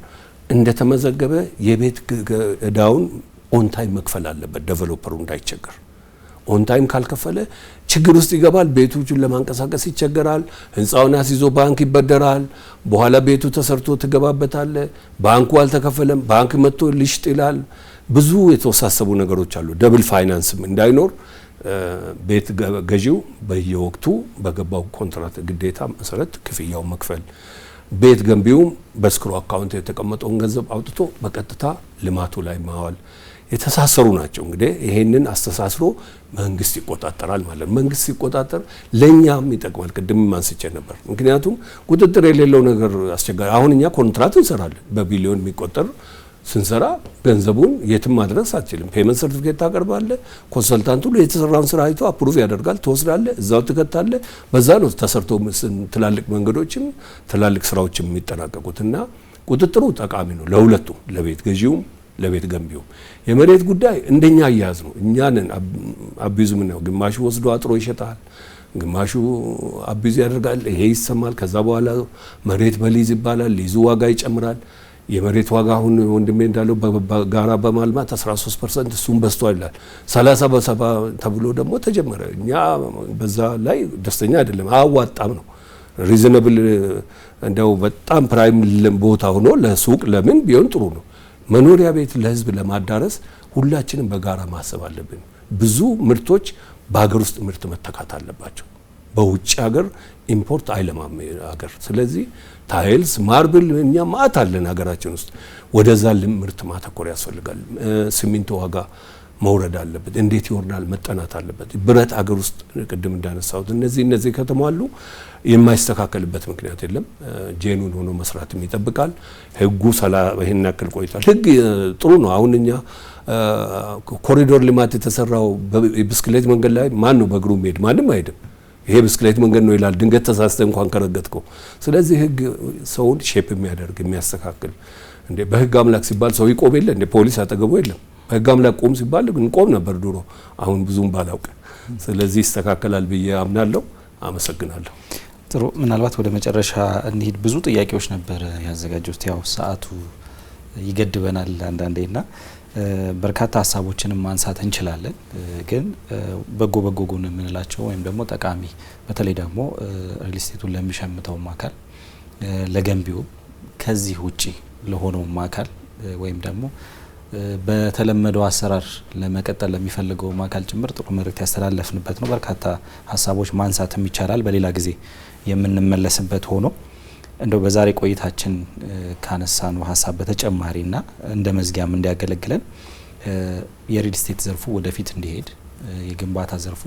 C: እንደተመዘገበ የቤት እዳውን ኦን ታይም መክፈል አለበት። ዴቨሎፐሩ እንዳይቸገር ኦን ታይም ካልከፈለ ችግር ውስጥ ይገባል። ቤቱን ለማንቀሳቀስ ይቸገራል። ህንፃውን አስይዞ ባንክ ይበደራል። በኋላ ቤቱ ተሰርቶ ትገባበታለ። ባንኩ አልተከፈለም፣ ባንክ መጥቶ ሊሽጥ ይላል። ብዙ የተወሳሰቡ ነገሮች አሉ። ደብል ፋይናንስም እንዳይኖር ቤት ገዢው በየወቅቱ በገባው ኮንትራት ግዴታ መሰረት ክፍያውን መክፈል፣ ቤት ገንቢውም በስክሮ አካውንት የተቀመጠውን ገንዘብ አውጥቶ በቀጥታ ልማቱ ላይ ማዋል የተሳሰሩ ናቸው። እንግዲህ ይሄንን አስተሳስሮ መንግስት ይቆጣጠራል ማለት ነው። መንግስት ሲቆጣጠር ለኛም ይጠቅማል። ቅድም ማንስቼ ነበር። ምክንያቱም ቁጥጥር የሌለው ነገር አስቸጋሪ። አሁን እኛ ኮንትራት እንሰራለን በቢሊዮን የሚቆጠር ስንሰራ ገንዘቡን የትም ማድረስ አትችልም። ፔመንት ሰርቲፊኬት ታቀርባለህ። ኮንሰልታንቱ የተሰራውን ስራ አይቶ አፕሩቭ ያደርጋል። ትወስዳለህ፣ እዛው ትከታለህ። በዛ ነው ተሰርቶ ትላልቅ መንገዶችም ትላልቅ ስራዎችም የሚጠናቀቁትና ቁጥጥሩ ጠቃሚ ነው ለሁለቱ፣ ለቤት ገዢውም ለቤት ገንቢው። የመሬት ጉዳይ እንደኛ አያያዝ ነው። እኛንን አቢዙ ምን ነው፣ ግማሹ ወስዶ አጥሮ ይሸጣል፣ ግማሹ አቢዙ ያደርጋል። ይሄ ይሰማል። ከዛ በኋላ መሬት በሊዝ ይባላል። ሊዙ ዋጋ ይጨምራል። የመሬት ዋጋ አሁን ወንድሜ እንዳለው ጋራ በማልማት 13% እሱም በዝቷል ይላል። 30 በ70 ተብሎ ደግሞ ተጀመረ። እኛ በዛ ላይ ደስተኛ አይደለም። አዋጣም ነው ሪዝነብል እንደው በጣም ፕራይም ቦታ ሆኖ ለሱቅ ለምን ቢሆን ጥሩ ነው። መኖሪያ ቤት ለህዝብ ለማዳረስ ሁላችንም በጋራ ማሰብ አለብን። ብዙ ምርቶች በሀገር ውስጥ ምርት መተካት አለባቸው። በውጭ ሀገር ኢምፖርት አይለማም ሀገር። ስለዚህ ታይልስ፣ ማርብል እኛ ማአት አለን ሀገራችን ውስጥ። ወደዛ ምርት ማተኮር ያስፈልጋል። ሲሚንቶ ዋጋ መውረድ አለበት። እንዴት ይወርዳል መጠናት አለበት። ብረት ሀገር ውስጥ ቅድም እንዳነሳሁት እነዚህ ከተሟሉ የማይስተካከልበት ምክንያት የለም። ጄኑን ሆኖ መስራትም ይጠብቃል። ህጉ ይሄን ያክል ቆይቷል። ህግ ጥሩ ነው። አሁን እኛ ኮሪዶር ልማት የተሰራው በብስክሌት መንገድ ላይ ማን ነው በእግሩ የሚሄድ? ማንም አይሄድም። ይሄ ብስክሌት መንገድ ነው ይላል ድንገት ተሳስተ እንኳን ከረገጥከው። ስለዚህ ህግ ሰውን ሼፕ የሚያደርግ የሚያስተካክል። እንዴ በህግ አምላክ ሲባል ሰው ይቆም የለ እንዴ? ፖሊስ አጠገቡ የለም። በህግ አምላክ ቆም ሲባል እንቆም ነበር ድሮ፣ አሁን ብዙም ባላውቅ። ስለዚህ ይስተካከላል ብዬ አምናለሁ። አመሰግናለሁ።
A: ጥሩ፣ ምናልባት ወደ መጨረሻ እንሂድ። ብዙ ጥያቄዎች ነበር ያዘጋጁት፣ ያው ሰዓቱ ይገድበናል አንዳንዴና በርካታ ሀሳቦችንም ማንሳት እንችላለን። ግን በጎ ጎን የምንላቸው ወይም ደግሞ ጠቃሚ በተለይ ደግሞ ሪል ስቴቱን ለሚሸምተውም አካል ለገንቢው ከዚህ ውጪ ለሆነውም አካል ወይም ደግሞ በተለመደው አሰራር ለመቀጠል ለሚፈልገው አካል ጭምር ጥሩ መልእክት ያስተላለፍንበት ነው። በርካታ ሀሳቦች ማንሳትም ይቻላል፣ በሌላ ጊዜ የምንመለስበት ሆኖ እንደው በዛሬ ቆይታችን ካነሳነው ሀሳብ በተጨማሪና እንደ መዝጊያም እንዲያገለግለን የሪል ስቴት ዘርፉ ወደፊት እንዲሄድ የግንባታ ዘርፉ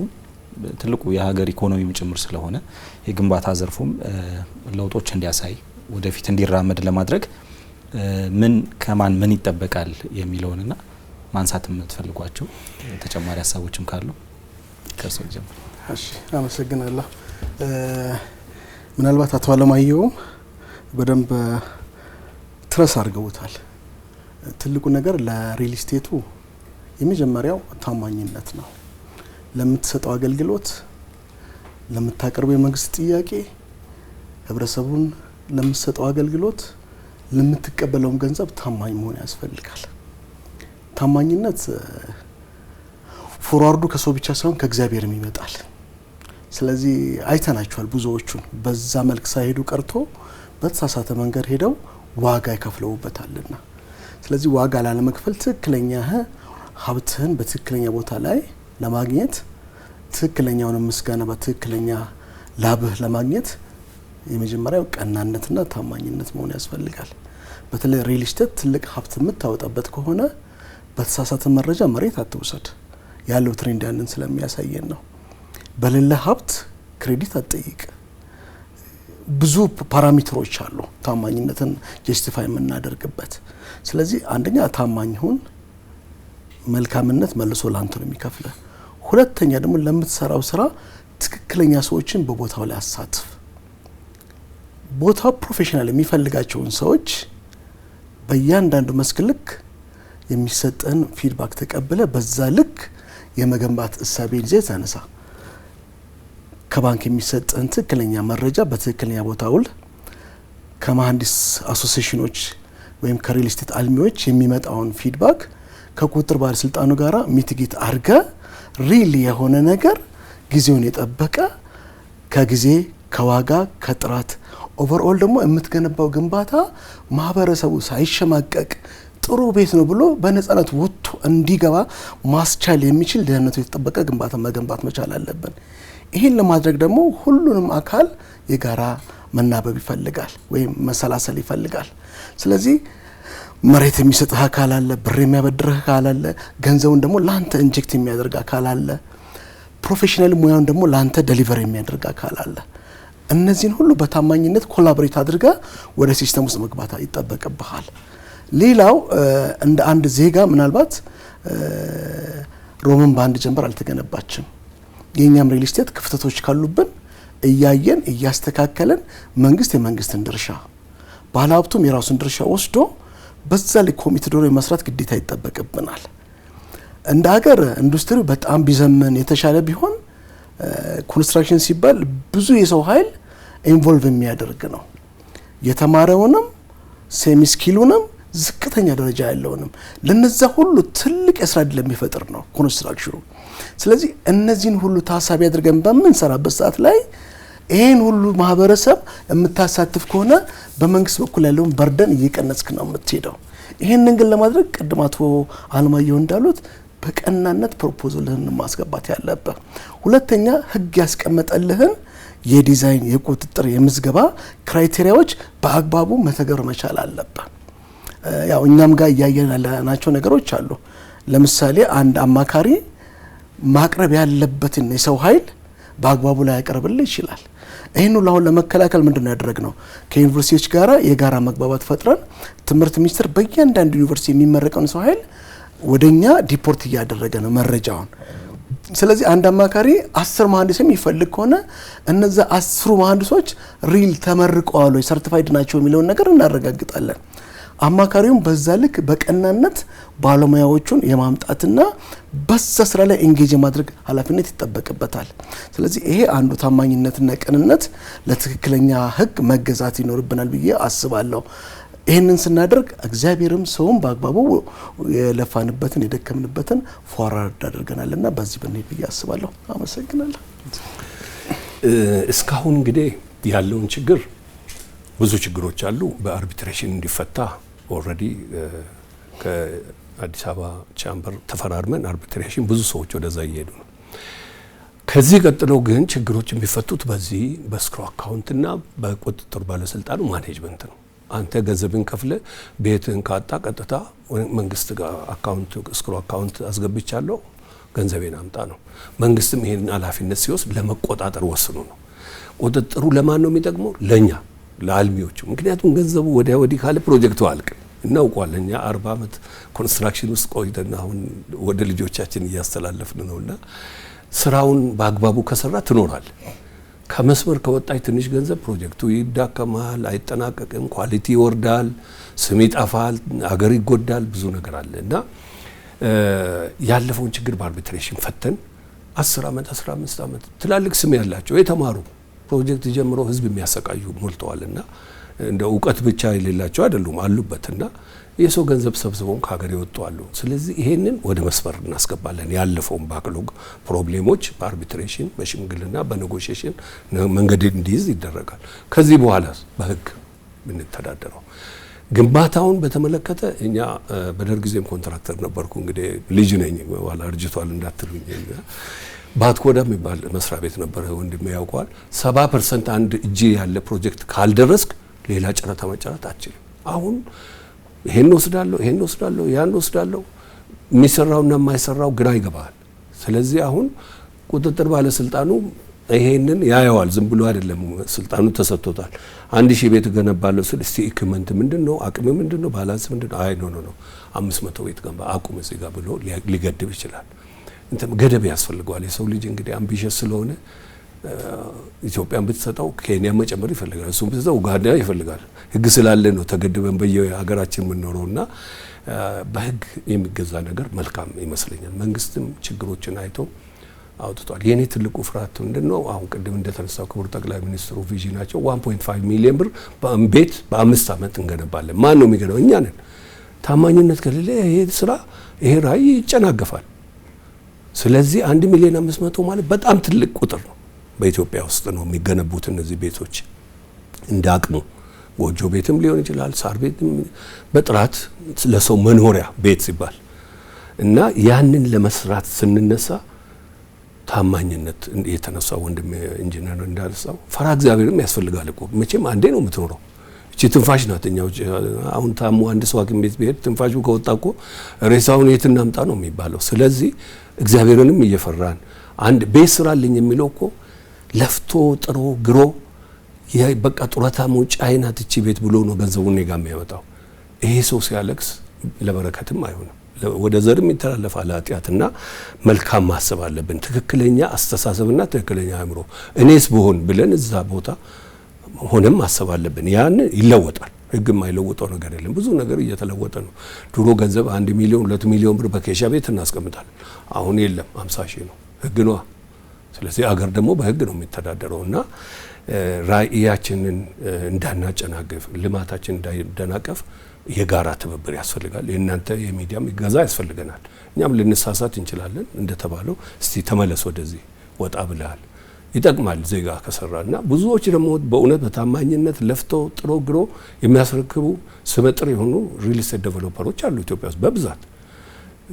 A: ትልቁ የሀገር ኢኮኖሚም ጭምር ስለሆነ የግንባታ ዘርፉም ለውጦች እንዲያሳይ ወደፊት እንዲራመድ ለማድረግ ከማን ምን ይጠበቃል የሚለውንና ማንሳት የምትፈልጓቸው ተጨማሪ ሀሳቦችም ካሉ ከርሶ ጀምር።
B: እሺ፣ አመሰግናለሁ። ምናልባት አቶ አለማየሁ በደንብ ትረስ አድርገውታል። ትልቁ ነገር ለሪል ስቴቱ የመጀመሪያው ታማኝነት ነው። ለምትሰጠው አገልግሎት፣ ለምታቀርበው የመንግስት ጥያቄ፣ ህብረተሰቡን ለምትሰጠው አገልግሎት፣ ለምትቀበለውም ገንዘብ ታማኝ መሆን ያስፈልጋል። ታማኝነት ፎርዋርዱ ከሰው ብቻ ሳይሆን ከእግዚአብሔርም ይመጣል። ስለዚህ አይተናቸዋል። ብዙዎቹን በዛ መልክ ሳይሄዱ ቀርቶ በተሳሳተ መንገድ ሄደው ዋጋ ይከፍለውበታልና ስለዚህ ዋጋ ላለመክፈል ትክክለኛ ሀብትህን በትክክለኛ ቦታ ላይ ለማግኘት ትክክለኛውን ምስጋና በትክክለኛ ላብህ ለማግኘት የመጀመሪያው ቀናነትና ታማኝነት መሆን ያስፈልጋል። በተለይ ሪል ስቴት ትልቅ ሀብት የምታወጣበት ከሆነ በተሳሳተ መረጃ መሬት አትውሰድ። ያለው ትሬንድ ያንን ስለሚያሳየን ነው። በሌለ ሀብት ክሬዲት አትጠይቅ። ብዙ ፓራሜትሮች አሉ ታማኝነትን ጀስቲፋይ የምናደርግበት። ስለዚህ አንደኛ ታማኝ ሁን። መልካምነት መልሶ ላንተ ነው የሚከፍለ። ሁለተኛ ደግሞ ለምትሰራው ስራ ትክክለኛ ሰዎችን በቦታው ላይ አሳትፍ። ቦታው ፕሮፌሽናል የሚፈልጋቸውን ሰዎች በእያንዳንዱ መስክ ልክ የሚሰጠን ፊድባክ ተቀብለ በዛ ልክ የመገንባት እሳቤ ይዘህ ተነሳ። ከባንክ የሚሰጠን ትክክለኛ መረጃ በትክክለኛ ቦታ ውል። ከመሀንዲስ አሶሲዬሽኖች ወይም ከሪል ስቴት አልሚዎች የሚመጣውን ፊድባክ ከቁጥጥር ባለስልጣኑ ጋራ ሚቲጌት አድርገ ሪል የሆነ ነገር ጊዜውን የጠበቀ ከጊዜ ከዋጋ ከጥራት ኦቨርኦል ደግሞ የምትገነባው ግንባታ ማህበረሰቡ ሳይሸማቀቅ ጥሩ ቤት ነው ብሎ በነጻነት ወጥቶ እንዲገባ ማስቻል የሚችል ደህንነቱ የተጠበቀ ግንባታ መገንባት መቻል አለብን። ይህን ለማድረግ ደግሞ ሁሉንም አካል የጋራ መናበብ ይፈልጋል ወይም መሰላሰል ይፈልጋል። ስለዚህ መሬት የሚሰጥህ አካል አለ፣ ብር የሚያበድርህ አካል አለ፣ ገንዘቡን ደግሞ ላንተ ኢንጀክት የሚያደርግ አካል አለ፣ ፕሮፌሽናል ሙያውን ደግሞ ላንተ ዴሊቨር የሚያደርግ አካል አለ። እነዚህን ሁሉ በታማኝነት ኮላቦሬት አድርጋ ወደ ሲስተም ውስጥ መግባት ይጠበቅብሃል። ሌላው እንደ አንድ ዜጋ ምናልባት ሮምን በአንድ ጀንበር አልተገነባችም። የኛም ሪል ስቴት ክፍተቶች ካሉብን እያየን እያስተካከለን መንግስት የመንግስትን ድርሻ ባለሀብቱም የራሱን ድርሻ ወስዶ በዛ ላይ ኮሚቴ ዶሮ የመስራት ግዴታ ይጠበቅብናል። እንደ ሀገር ኢንዱስትሪው በጣም ቢዘመን የተሻለ ቢሆን ኮንስትራክሽን ሲባል ብዙ የሰው ኃይል ኢንቮልቭ የሚያደርግ ነው። የተማረውንም ሴሚ ስኪሉንም ዝቅተኛ ደረጃ ያለውንም ለነዛ ሁሉ ትልቅ የስራ ዕድል የሚፈጥር ነው ኮንስትራክሽኑ። ስለዚህ እነዚህን ሁሉ ታሳቢ አድርገን በምንሰራበት ሰዓት ላይ ይሄን ሁሉ ማህበረሰብ የምታሳትፍ ከሆነ በመንግስት በኩል ያለውን በርደን እየቀነስክ ነው የምትሄደው። ይሄንን ግን ለማድረግ ቅድም አቶ አለማየሁ እንዳሉት በቀናነት ፕሮፖዛልህን ማስገባት ያለበት። ሁለተኛ ህግ ያስቀመጠልህን የዲዛይን የቁጥጥር የምዝገባ ክራይቴሪያዎች በአግባቡ መተግበር መቻል አለበት። ያው እኛም ጋር እያየን ያለናቸው ነገሮች አሉ። ለምሳሌ አንድ አማካሪ ማቅረብ ያለበትን የሰው ኃይል በአግባቡ ላይ ያቀርብልህ ይችላል። ይህን ሁሉ አሁን ለመከላከል ምንድነው ያደረግነው? ከዩኒቨርሲቲዎች ጋራ የጋራ መግባባት ፈጥረን ትምህርት ሚኒስቴር በእያንዳንዱ ዩኒቨርሲቲ የሚመረቀውን ሰው ኃይል ወደኛ ዲፖርት እያደረገ ነው መረጃውን። ስለዚህ አንድ አማካሪ 10 መሀንዲስ የሚፈልግ ከሆነ እነዛ 10 መሀንዲሶች ሪል ተመርቀዋል ወይ ሰርቲፋይድ ናቸው የሚለውን ነገር እናረጋግጣለን። አማካሪውም በዛ ልክ በቀናነት ባለሙያዎቹን የማምጣትና በዛ ስራ ላይ ኤንጌጅ ማድረግ ኃላፊነት ይጠበቅበታል። ስለዚህ ይሄ አንዱ ታማኝነትና ቅንነት ለትክክለኛ ህግ መገዛት ይኖርብናል ብዬ አስባለሁ። ይሄንን ስናደርግ እግዚአብሔርም ሰውም በአግባቡ የለፋንበትን የደከምንበትን ፎርዋርድ አድርገናልና በዚህ ብንሄድ ብዬ አስባለሁ። አመሰግናለሁ።
C: እስካሁን እንግዲህ ያለውን ችግር ብዙ ችግሮች አሉ። በአርቢትሬሽን እንዲፈታ ኦልሬዲ ከአዲስ አበባ ቻምበር ተፈራርመን አርቢትሬሽን ብዙ ሰዎች ወደዛ እየሄዱ ነው። ከዚህ ቀጥሎ ግን ችግሮች የሚፈቱት በዚህ በስክሮ አካውንትና በቁጥጥር ባለስልጣኑ ማኔጅመንት ነው። አንተ ገንዘብን ከፍለ ቤትን ካጣ ቀጥታ መንግስት ጋር አካውንት ስክሮ አካውንት አስገብቻለሁ ገንዘቤን አምጣ ነው። መንግስትም ይሄን ኃላፊነት ሲወስድ ለመቆጣጠር ወስኑ ነው። ቁጥጥሩ ለማን ነው የሚጠቅመው? ለኛ ለአልሚዎቹ። ምክንያቱም ገንዘቡ ወዲያ ወዲህ ካለ ፕሮጀክቱ አልቅ እናውቀዋለን። እኛ 40 ዓመት ኮንስትራክሽን ውስጥ ቆይተን አሁን ወደ ልጆቻችን እያስተላለፍን ነውና ስራውን በአግባቡ ከሰራ ትኖራል። ከመስመር ከወጣች ትንሽ ገንዘብ ፕሮጀክቱ ይዳከማል፣ አይጠናቀቅም፣ ኳሊቲ ይወርዳል፣ ስም ይጠፋል፣ አገር ይጎዳል፣ ብዙ ነገር አለ እና ያለፈውን ችግር በአርቢትሬሽን ፈተን 10 ዓመት 15 ዓመት ትላልቅ ስም ያላቸው የተማሩ ፕሮጀክት ጀምሮ ህዝብ የሚያሰቃዩ ሞልተዋልና እንደ እውቀት ብቻ የሌላቸው አይደሉም አሉበትና የሰው ገንዘብ ሰብስበው ከሀገር ይወጣሉ። ስለዚህ ይሄንን ወደ መስመር እናስገባለን። ያለፈውን ባክሎግ ፕሮብሌሞች በአርቢትሬሽን በሽምግልና በኔጎሺዬሽን መንገድ እንዲይዝ ይደረጋል። ከዚህ በኋላ በህግ የምንተዳደረው ግንባታውን በተመለከተ እኛ በደርግ ጊዜም ኮንትራክተር ነበርኩ። እንግዲህ ልጅ ነኝ በኋላ እርጅቷል እንዳትሉኝ። ባትኮዳ የሚባል መስሪያ ቤት ነበረ፣ ወንድሜ ያውቀዋል። 70% አንድ እጅ ያለ ፕሮጀክት ካልደረስክ ሌላ ጨረታ መጨረስ አትችልም። አሁን ይሄን ወስዳለሁ ያን ወስዳለሁ የሚሰራውና የማይሰራው ግራ ይገባል። ስለዚህ አሁን ቁጥጥር ባለስልጣኑ ይሄንን ያየዋል። ዝም ብሎ አይደለም፣ ስልጣኑ ተሰጥቶታል። 1000 ቤት ገነባለሁ ስል እስቲ ኢኩዊፕመንት ምንድነው፣ አቅም ምንድነው፣ ባላንስ ምንድነው? አይ ኖ 500 ቤት ገንባ አቁም እዚህ ጋር ብሎ ሊገድብ ይችላል። እንትን ገደብ ያስፈልገዋል። የሰው ልጅ እንግዲህ አምቢሽስ ስለሆነ ኢትዮጵያን ብትሰጠው ኬንያ መጨመር ይፈልጋል፣ እሱም ብትሰጠው ኡጋንዳ ይፈልጋል። ህግ ስላለ ነው ተገድበን በየሀገራችን የምንኖረውና በህግ የሚገዛ ነገር መልካም ይመስለኛል። መንግስትም ችግሮችን አይቶ አውጥቷል። የኔ ትልቁ ፍርሃት ምንድነው? አሁን ቅድም እንደተነሳው ክቡር ጠቅላይ ሚኒስትሩ ቪዥናቸው 1.5 ሚሊዮን ብር ቤት በ5 ዓመት እንገነባለን። ማን ነው የሚገነባው? እኛ ነን። ታማኝነት ከሌለ ይሄ ስራ ይሄ ራዕይ ይጨናገፋል። ስለዚህ 1,500,000 ማለት በጣም ትልቅ ቁጥር ነው። በኢትዮጵያ ውስጥ ነው የሚገነቡት እነዚህ ቤቶች እንደ አቅሙ። ጎጆ ቤትም ሊሆን ይችላል፣ ሳር ቤትም በጥራት ለሰው መኖሪያ ቤት ሲባል እና ያንን ለመስራት ስንነሳ ታማኝነት የተነሳው ወንድም ኢንጂነር እንዳልሳው ፈራ እግዚአብሔርም ያስፈልጋል እኮ። መቼም አንዴ ነው የምትኖረው። እቺ ትንፋሽ ናትኛው። አሁን ታሙ አንድ ሰው ሐኪም ቤት ቢሄድ ትንፋሹ ከወጣ እኮ ሬሳውን የት እናምጣ ነው የሚባለው። ስለዚህ እግዚአብሔርንም እየፈራን አንድ ቤት ስራልኝ የሚለው እኮ ለፍቶ ጥሮ ግሮ በቃ ጡረታ መውጫ አይናት እቺ ቤት ብሎ ነው ገንዘቡን ኔጋ የሚያመጣው። ይሄ ሰው ሲያለቅስ ለበረከትም አይሆንም፣ ወደ ዘርም ይተላለፋል ኃጢአትና መልካም ማሰብ አለብን። ትክክለኛ አስተሳሰብና ትክክለኛ አእምሮ እኔስ ብሆን ብለን እዛ ቦታ ሆነም ማሰብ አለብን። ያን ይለወጣል። ህግ የማይለውጠው ነገር የለም። ብዙ ነገር እየተለወጠ ነው። ድሮ ገንዘብ 1 ሚሊዮን 2 ሚሊዮን ብር በኬሻ ቤት እናስቀምጣለን። አሁን የለም፣ 50 ሺህ ነው። ህግ ነው። ስለዚህ አገር ደግሞ በህግ ነው የሚተዳደረውና ራዕያችንን እንዳናጨናገፍ፣ ልማታችን እንዳይደናቀፍ የጋራ ትብብር ያስፈልጋል። የእናንተ የሚዲያም ይገዛ ያስፈልገናል። እኛም ልንሳሳት እንችላለን። እንደተባለው እስቲ ተመለስ ወደዚህ ወጣ ብለሃል፣ ይጠቅማል ዜጋ ከሰራና ብዙዎች ደግሞ በእውነት በታማኝነት ለፍተው ጥሮ ግሮ የሚያስረክቡ ስመጥር የሆኑ ሪል ስቴት ዴቨሎፐሮች አሉ ኢትዮጵያ ውስጥ በብዛት።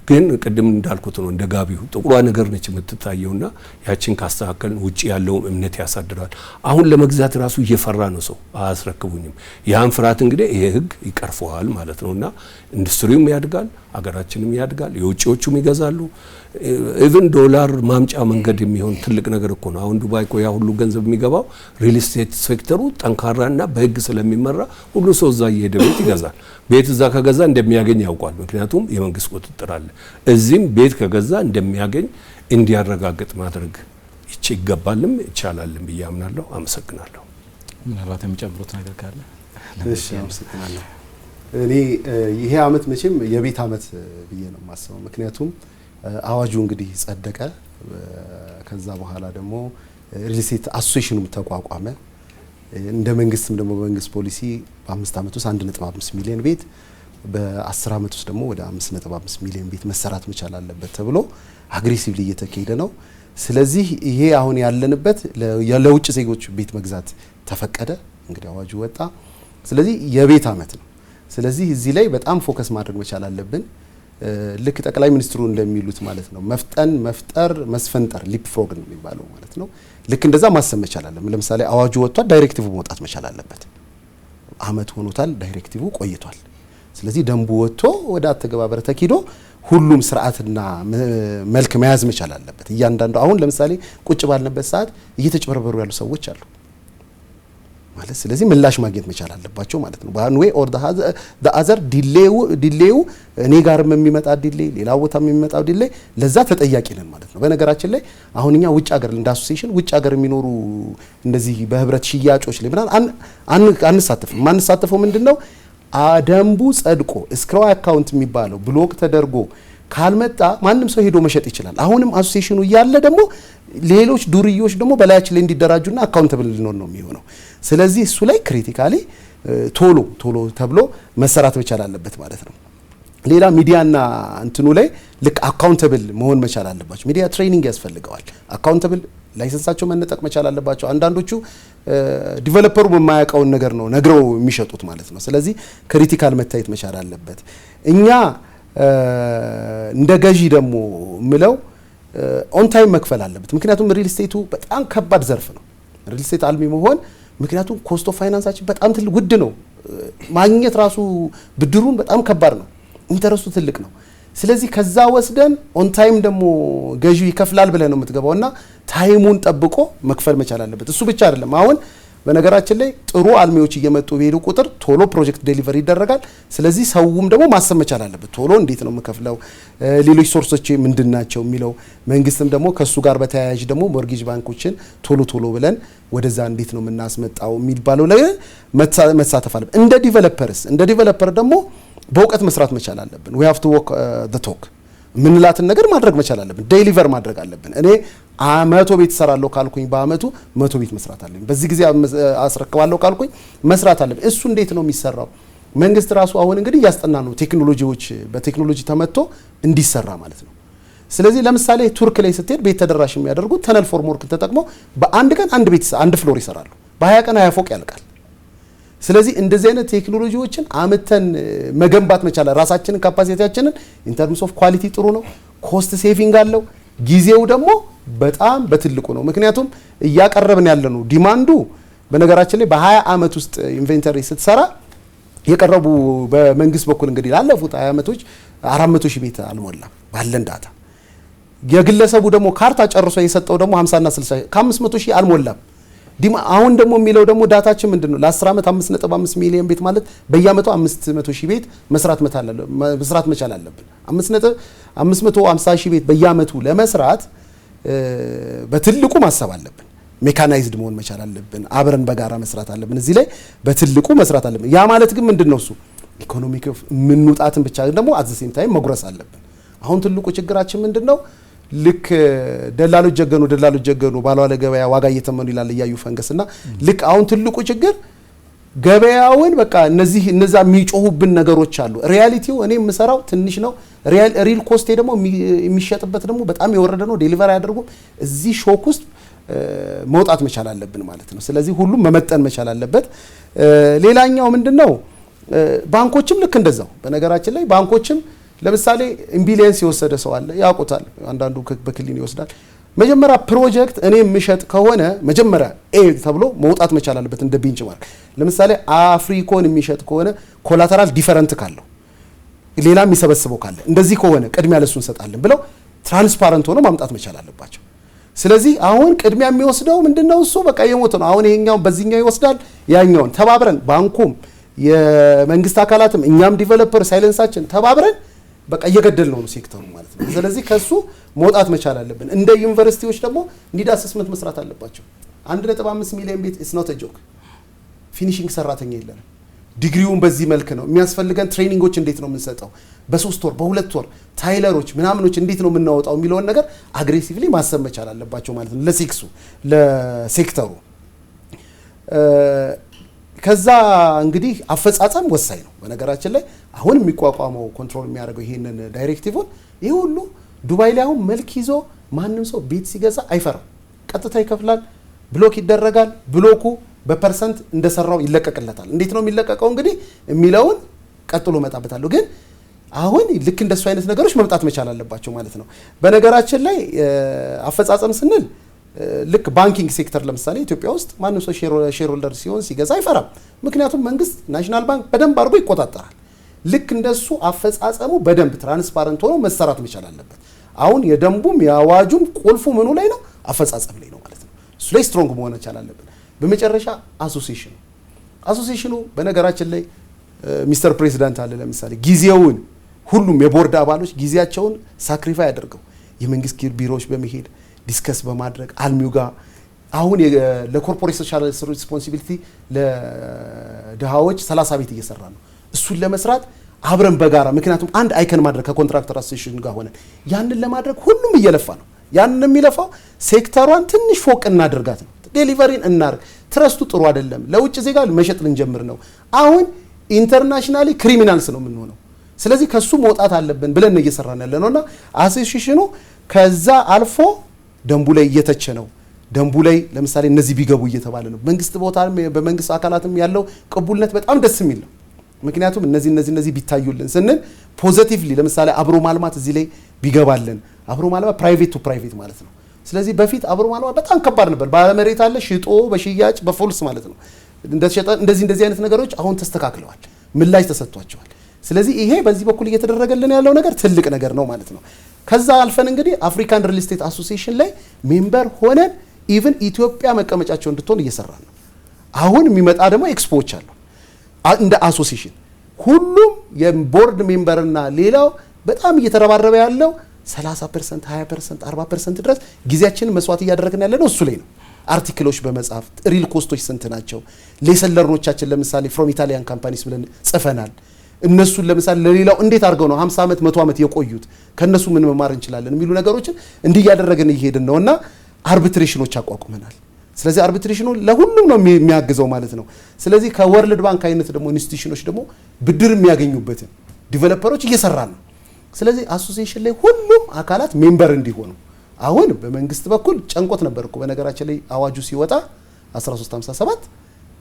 C: ግን ቅድም እንዳልኩት ነው እንደ ጋቢው ጥቁሯ ነገር ነች የምትታየውና ያችን ካስተካከልን ውጪ ያለው እምነት ያሳድራል። አሁን ለመግዛት ራሱ እየፈራ ነው ሰው አያስረክቡኝም። ያን ፍርሃት እንግዲህ ይሄ ህግ ይቀርፈዋል ማለት ነውና ኢንዱስትሪውም ያድጋል፣ አገራችንም ያድጋል፣ የውጪዎቹም ይገዛሉ። ኢቭን ዶላር ማምጫ መንገድ የሚሆን ትልቅ ነገር እኮ ነው። አሁን ዱባይ እኮ ያ ሁሉ ገንዘብ የሚገባው ሪል ስቴት ሴክተሩ ጠንካራና በህግ ስለሚመራ ሁሉ ሰው እዛ እየሄደ ቤት ይገዛል። ቤት እዛ ከገዛ እንደሚያገኝ ያውቋል። ምክንያቱም የመንግስት ቁጥጥር አለ። እዚህም ቤት ከገዛ እንደሚያገኝ እንዲያረጋግጥ ማድረግ ይገባልም ይቻላልም ብዬ አምናለሁ። አመሰግናለሁ።
A: ምናልባት የሚጨምሩት ነገር ካለ?
D: እሺ፣ አመሰግናለሁ። እኔ ይሄ አመት መቼም የቤት አመት ብዬ ነው የማስበው። ምክንያቱም አዋጁ እንግዲህ ጸደቀ። ከዛ በኋላ ደግሞ ሪል ስቴት አሶሲዬሽኑም ተቋቋመ። እንደ መንግስትም ደግሞ በመንግስት ፖሊሲ በ5 አመት ውስጥ 1.5 ሚሊዮን ቤት በ10 አመት ውስጥ ደግሞ ወደ 5.5 ሚሊዮን ቤት መሰራት መቻል አለበት ተብሎ አግሬሲቭሊ እየተካሄደ ነው። ስለዚህ ይሄ አሁን ያለንበት ለውጭ ዜጎች ቤት መግዛት ተፈቀደ። እንግዲህ አዋጁ ወጣ። ስለዚህ የቤት አመት ነው። ስለዚህ እዚህ ላይ በጣም ፎከስ ማድረግ መቻል አለብን። ልክ ጠቅላይ ሚኒስትሩ እንደሚሉት ማለት ነው መፍጠን፣ መፍጠር፣ መስፈንጠር ሊፕ ፍሮግ ነው የሚባለው ማለት ነው። ልክ እንደዛ ማሰብ መቻል አለብን። ለምሳሌ አዋጁ ወጥቷል፣ ዳይሬክቲቭ መውጣት መቻል አለበት። አመት ሆኖታል፣ ዳይሬክቲቭ ቆይቷል። ስለዚህ ደንቡ ወጥቶ ወደ አተገባበር ተኪዶ ሁሉም ስርዓትና መልክ መያዝ መቻል አለበት። እያንዳንዱ አሁን ለምሳሌ ቁጭ ባልነበት ሰዓት እየተጨበረበሩ ያሉ ሰዎች አሉ ማለት ስለዚህ ምላሽ ማግኘት መቻል አለባቸው ማለት ነው። በአን ዌይ ኦር ዘ አዘር ዲሌው እኔ ጋርም የሚመጣ ዲሌይ ሌላ ቦታም የሚመጣው ዲሌይ ለዛ ተጠያቂ ነን ማለት ነው። በነገራችን ላይ አሁን እኛ ውጭ ሀገር እንደ አሶሲዬሽን ውጭ ሀገር የሚኖሩ እንደዚህ በህብረት ሽያጮች ላይ ምናምን አንሳተፍም። ማንሳተፈው ምንድነው ደንቡ ጸድቆ እስክራው አካውንት የሚባለው ብሎክ ተደርጎ ካልመጣ ማንም ሰው ሄዶ መሸጥ ይችላል። አሁንም አሶሲዬሽኑ እያለ ደግሞ ሌሎች ዱርዮች ደግሞ በላያችን ላይ እንዲደራጁና አካውንተብል ሊኖር ነው የሚሆነው። ስለዚህ እሱ ላይ ክሪቲካሊ ቶሎ ተብሎ መሰራት መቻል አለበት ማለት ነው። ሌላ ሚዲያና እንትኑ ላይ ልክ አካውንተብል መሆን መቻል አለባቸው። ሚዲያ ትሬኒንግ ያስፈልገዋል። አካውንተብል ላይሰንሳቸው መነጠቅ መቻል አለባቸው። አንዳንዶቹ ዲቨሎፐሩ የማያውቀውን ነገር ነው ነግረው የሚሸጡት ማለት ነው። ስለዚህ ክሪቲካል መታየት መቻል አለበት። እኛ እንደ ገዢ ደግሞ ምለው ኦን ታይም መክፈል አለበት። ምክንያቱም ሪል ስቴቱ በጣም ከባድ ዘርፍ ነው። ሪል ስቴት አልሚ መሆን ምክንያቱም ኮስት ኦፍ ፋይናንሳችን በጣም ትልቅ ውድ ነው። ማግኘት ራሱ ብድሩን በጣም ከባድ ነው። ኢንተረስቱ ትልቅ ነው። ስለዚህ ከዛ ወስደን ኦን ታይም ደግሞ ገዢው ይከፍላል ብለህ ነው የምትገባውና ታይሙን ጠብቆ መክፈል መቻል አለበት። እሱ ብቻ አይደለም። አሁን በነገራችን ላይ ጥሩ አልሚዎች እየመጡ በሄዱ ቁጥር ቶሎ ፕሮጀክት ዴሊቨሪ ይደረጋል። ስለዚህ ሰውም ደግሞ ማሰብ መቻል አለበት። ቶሎ እንዴት ነው የምከፍለው፣ ሌሎች ሶርሶች ምንድናቸው የሚለው መንግስትም ደግሞ ከሱ ጋር በተያያዥ ደግሞ ሞርጌጅ ባንኮችን ቶሎ ብለን ወደዛ እንዴት ነው የምናስመጣው የሚባለው ላይ መሳተፍ አለበት። እንደ ዲቨሎፐር ደግሞ በእውቀት መስራት መቻል አለብን። we have to walk the talk ምንላትን ነገር ማድረግ መቻል አለብን። ዴሊቨር ማድረግ አለብን። እኔ 100 ቤት ሰራለሁ ካልኩኝ በአመቱ 100 ቤት መስራት አለብኝ። በዚህ ጊዜ አስረክባለሁ ካልኩኝ መስራት አለብኝ። እሱ እንዴት ነው የሚሰራው? መንግስት ራሱ አሁን እንግዲህ ያስጠና ነው ቴክኖሎጂዎች በቴክኖሎጂ ተመቶ እንዲሰራ ማለት ነው። ስለዚህ ለምሳሌ ቱርክ ላይ ስትሄድ ቤት ተደራሽ የሚያደርጉት ተነል ፎርምወርክን ተጠቅመው በአንድ ቀን አንድ ፍሎር ይሰራሉ። በ20 ቀን 20 ፎቅ ያልቃል። ስለዚህ እንደዚህ አይነት ቴክኖሎጂዎችን አመተን መገንባት መቻል ራሳችንን ካፓሲቲያችንን ኢን ተርምስ ኦፍ ኳሊቲ ጥሩ ነው። ኮስት ሴቪንግ አለው። ጊዜው ደግሞ በጣም በትልቁ ነው። ምክንያቱም እያቀረብን ያለ ነው ዲማንዱ በነገራችን ላይ በ20 አመት ውስጥ ኢንቨንተሪ ስትሰራ የቀረቡ በመንግስት በኩል እንግዲህ ላለፉት 20 አመቶች 400 ሺህ ቤት አልሞላም ባለን ዳታ። የግለሰቡ ደግሞ ካርታ ጨርሶ የሰጠው ደግሞ 50 እና 60 ከ500 ሺህ አልሞላም። አሁን ደግሞ የሚለው ደግሞ ዳታችን ምንድነው? ለ10 አመት 5.5 ሚሊዮን ቤት ማለት በየአመቱ 500 ሺህ ቤት መስራት መቻል አለብን። 550 ሺህ ቤት በየአመቱ ለመስራት በትልቁ ማሰብ አለብን። ሜካናይዝድ መሆን መቻል አለብን። አብረን በጋራ መስራት አለብን። እዚህ ላይ በትልቁ መስራት አለብን። ያ ማለት ግን ምንድነው እሱ ኢኮኖሚክ ምንውጣትን ብቻ ደግሞ አት ዘ ሴም ታይም መጉረስ አለብን። አሁን ትልቁ ችግራችን ምንድነው? ልክ ደላሎች ጀገኑ ባለዋለ ገበያ ዋጋ እየተመኑ ይላል እያዩ ፈንገስና ልክ አሁን ትልቁ ችግር ገበያውን በቃ እነዛ የሚጮሁብን ነገሮች አሉ። ሪያሊቲው እኔ የምሰራው ትንሽ ነው። ሪል ኮስቴ ደግሞ የሚሸጥበት ደግሞ በጣም የወረደ ነው። ዴሊቨሪ አያደርጉም። እዚህ ሾክ ውስጥ መውጣት መቻል አለብን ማለት ነው። ስለዚህ ሁሉም መመጠን መቻል አለበት። ሌላኛው ምንድነው? ባንኮችም ልክ እንደዛው በነገራችን ላይ ባንኮችም ለምሳሌ ኢምቢሊየንስ የወሰደ ሰው አለ ያውቁታል። አንዳንዱ በክሊን ይወስዳል። መጀመሪያ ፕሮጀክት እኔ የምሸጥ ከሆነ መጀመሪያ ኤ ተብሎ መውጣት መቻል አለበት እንደ ቤንች ማርክ። ለምሳሌ አፍሪኮን የሚሸጥ ከሆነ ኮላተራል ዲፈረንት ካለው ሌላ የሚሰበስበው ካለ እንደዚህ ከሆነ ቅድሚያ ለሱ እንሰጣለን ብለው ትራንስፓረንት ሆኖ ማምጣት መቻል አለባቸው። ስለዚህ አሁን ቅድሚያ የሚወስደው ምንድነው? እሱ በቃ የሞተ ነው። አሁን ይሄኛው በዚህኛው ይወስዳል፣ ያኛውን ተባብረን ባንኩም የመንግስት አካላትም እኛም ዲቨሎፐር ሳይለንሳችን ተባብረን በቃ እየገደል ነው ሴክተሩ ማለት ነው። ስለዚህ ከሱ መውጣት መቻል አለብን። እንደ ዩኒቨርሲቲዎች ደግሞ ኒድ አሰስመንት መስራት አለባቸው። 1.5 ሚሊዮን ቤት ኢስ ኖት አ ጆክ። ፊኒሺንግ ሰራተኛ የለንም። ዲግሪውን በዚህ መልክ ነው የሚያስፈልገን። ትሬኒንጎች እንዴት ነው የምንሰጠው? በ3 ወር በ2 ወር ታይለሮች ምናምኖች እንዴት ነው የምናወጣው የሚለውን ነገር አግሬሲቭሊ ማሰብ መቻል አለባቸው ማለት ነው ለሴክተሩ። ከዛ እንግዲህ አፈጻጸም ወሳኝ ነው። በነገራችን ላይ አሁን የሚቋቋመው ኮንትሮል የሚያደርገው ይሄንን ዳይሬክቲቭን ይሄ ሁሉ ዱባይ ላይ አሁን መልክ ይዞ ማንም ሰው ቤት ሲገዛ አይፈራም። ቀጥታ ይከፍላል፣ ብሎክ ይደረጋል። ብሎኩ በፐርሰንት እንደሰራው ይለቀቅለታል። እንዴት ነው የሚለቀቀው እንግዲህ የሚለውን ቀጥሎ መጣበታለሁ። ግን አሁን ልክ እንደሱ አይነት ነገሮች መምጣት መቻል አለባቸው ማለት ነው። በነገራችን ላይ አፈጻጸም ስንል ልክ ባንኪንግ ሴክተር ለምሳሌ ኢትዮጵያ ውስጥ ማንም ሰው ሼር ሆልደር ሲሆን ሲገዛ አይፈራም። ምክንያቱም መንግስት ናሽናል ባንክ በደንብ አድርጎ ይቆጣጠራል። ልክ እንደሱ አፈጻጸሙ በደንብ ትራንስፓረንት ሆኖ መሰራት መቻል አለበት። አሁን የደንቡም የአዋጁም ቁልፉ ምኑ ላይ ነው? አፈጻጸም ላይ ነው ማለት ነው። እሱ ላይ ስትሮንግ መሆን መቻል አለበት። በመጨረሻ አሶሲዬሽኑ በነገራችን ላይ ሚስተር ፕሬዚዳንት አለ ለምሳሌ ጊዜውን ሁሉም የቦርድ አባሎች ጊዜያቸውን ሳክሪፋይ አድርገው የመንግስት ቢሮዎች በመሄድ ዲስከስ በማድረግ አልሚው ጋር አሁን ለኮርፖሬት ሶሻል ሪስፖንሲቢሊቲ ለድሃዎች 30 ቤት እየሰራ ነው። እሱን ለመስራት አብረን በጋራ ምክንያቱም አንድ አይከን ማድረግ ከኮንትራክተር አሶሲዬሽን ጋር ሆነ ያንን ለማድረግ ሁሉም እየለፋ ነው። ያንን የሚለፋው ሴክተሯን ትንሽ ፎቅ እናድርጋት ነው። ዴሊቨሪን እናርግ። ትረስቱ ጥሩ አይደለም። ለውጭ ዜጋ መሸጥ ልንጀምር ነው። አሁን ኢንተርናሽናሊ ክሪሚናልስ ነው የምንሆነው። ስለዚህ ከሱ መውጣት አለብን ብለን እየሰራን ያለ ነውና አሶሲዬሽኑ ከዛ አልፎ ደንቡ ላይ እየተቸ ነው። ደንቡ ላይ ለምሳሌ እነዚህ ቢገቡ እየተባለ ነው። መንግስት ቦታ በመንግስት አካላትም ያለው ቅቡልነት በጣም ደስ የሚል ነው። ምክንያቱም እነዚህ ቢታዩልን ስንል ፖዚቲቭሊ ለምሳሌ አብሮ ማልማት እዚህ ላይ ቢገባልን አብሮ ማልማት ፕራይቬት ቱ ፕራይቬት ማለት ነው። ስለዚህ በፊት አብሮ ማልማት በጣም ከባድ ነበር። ባለመሬት አለ ሽጦ በሽያጭ በፎልስ ማለት ነው እንደዚህ አይነት ነገሮች አሁን ተስተካክለዋል፣ ምላሽ ተሰጥቷቸዋል። ስለዚህ ይሄ በዚህ በኩል እየተደረገልን ያለው ነገር ትልቅ ነገር ነው ማለት ነው። ከዛ አልፈን እንግዲህ አፍሪካን ሪል ስቴት አሶሲዬሽን ላይ ሜምበር ሆነን ኢቭን ኢትዮጵያ መቀመጫቸው እንድትሆን እየሰራን ነው። አሁን የሚመጣ ደግሞ ኤክስፖዎች አሉ እንደ አሶሲዬሽን ሁሉም የቦርድ ሜምበርና ሌላው በጣም እየተረባረበ ያለው 30%፣ 20%፣ 40% ድረስ ጊዜያችንን መስዋዕት እያደረግን ያለ ነው እሱ ላይ ነው። አርቲክሎች በመጻፍ ሪል ኮስቶች ስንት ናቸው፣ ሌሰለርኖቻችን ለምሳሌ ፍሮም ኢታሊያን ካምፓኒስ ብለን ጽፈናል። እነሱን ለምሳሌ ለሌላው እንዴት አድርገው ነው 50 ዓመት 100 ዓመት የቆዩት ከነሱ ምን መማር እንችላለን የሚሉ ነገሮችን እንዲህ እያደረግን እየሄድን ነውና አርቢትሬሽኖች አቋቁመናል። ስለዚህ አርቢትሬሽኑ ለሁሉም ነው የሚያግዘው ማለት ነው። ስለዚህ ከወርልድ ባንክ አይነት ደግሞ ኢንስቲትዩሽኖች ደግሞ ብድር የሚያገኙበትን ዲቨሎፐሮች እየሰራን ነው። ስለዚህ አሶሲዬሽን ላይ ሁሉም አካላት ሜምበር እንዲሆኑ አሁን በመንግስት በኩል ጨንቆት ነበር እኮ በነገራችን ላይ አዋጁ ሲወጣ 1357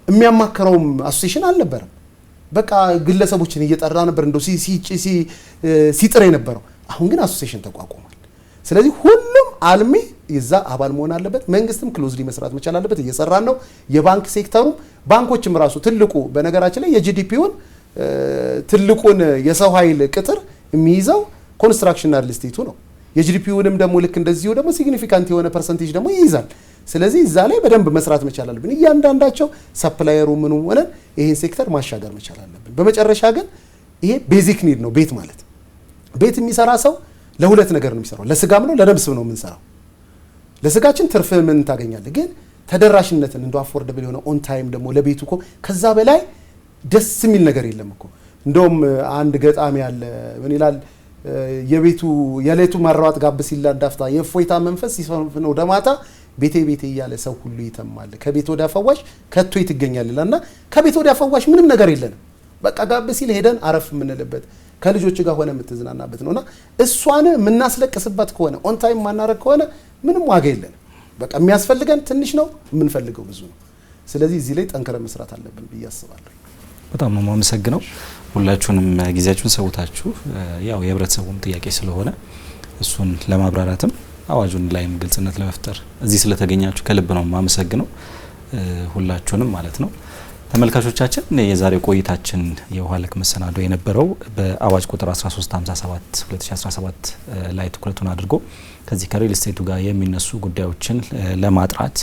D: የሚያማከረውም አሶሲዬሽን አልነበረም። በቃ ግለሰቦችን እየጠራ ነበር እንደው ሲጥር የነበረው። አሁን ግን አሶሲዬሽን ተቋቁሟል። ስለዚህ ሁሉም አልሚ ይዛ አባል መሆን አለበት። መንግስትም ክሎዝሊ መስራት መቻል አለበት። እየሰራን ነው። የባንክ ሴክተሩም ባንኮችም ራሱ ትልቁ በነገራችን ላይ የጂዲፒውን ትልቁን የሰው ኃይል ቅጥር የሚይዘው ኮንስትራክሽንና ሪል ስቴቱ ነው። የጂዲፒውንም ደግሞ ልክ እንደዚሁ ደግሞ ሲግኒፊካንት የሆነ ፐርሰንቴጅ ደግሞ ይይዛል። ስለዚህ እዛ ላይ በደንብ መስራት መቻል አለብን። እያንዳንዳቸው ሰፕላየሩ ምኑ ሆነ ይሄን ሴክተር ማሻገር መቻል አለብን። በመጨረሻ ግን ይሄ ቤዚክ ኒድ ነው። ቤት ማለት ቤት የሚሰራ ሰው ለሁለት ነገር ነው የሚሰራው፣ ለስጋም ነው ለነፍስም ነው የምንሰራው። ለስጋችን ትርፍ ምን ታገኛለህ፣ ግን ተደራሽነትን እንደ አፎርደብል የሆነ ኦን ታይም ደግሞ ለቤቱ እኮ ከዛ በላይ ደስ የሚል ነገር የለም እኮ። እንደውም አንድ ገጣሚ ያለ ምን ይላል፣ የሌቱ ማራዋጥ ጋብ ሲል ዳፍታ የፎይታ መንፈስ ሲሰፍን ወደ ማታ ቤቴ ቤቴ እያለ ሰው ሁሉ ይተማል፣ ከቤት ወደ አፈዋሽ ከቶ ይትገኛል ይላልና ከቤት ወደ አፈዋሽ ምንም ነገር የለንም። በቃ ጋብ ሲል ሄደን አረፍ የምንልበት ከልጆች ጋር ሆነ የምትዝናናበት ነውና እሷን የምናስለቅስበት ከሆነ ኦን ታይም ማናረግ ከሆነ ምንም ዋጋ የለንም። በቃ የሚያስፈልገን ትንሽ ነው፣ የምንፈልገው ብዙ ነው። ስለዚህ እዚህ ላይ ጠንክረን መስራት አለብን ብዬ አስባለሁ።
A: በጣም ነው የማመሰግነው። ሁላችሁንም ጊዜያችሁን ሰውታችሁ ያው የህብረተሰቡም ጥያቄ ስለሆነ እሱን ለማብራራትም አዋጁን ላይም ግልጽነት ለመፍጠር እዚህ ስለተገኛችሁ ከልብ ነው የማመሰግነው ሁላችሁንም ማለት ነው። ተመልካቾቻችን የዛሬው ቆይታችን የውሃ ልክ መሰናዶ የነበረው በአዋጅ ቁጥር 1357 2017 ላይ ትኩረቱን አድርጎ ከዚህ ከሪል ስቴቱ ጋር የሚነሱ ጉዳዮችን ለማጥራት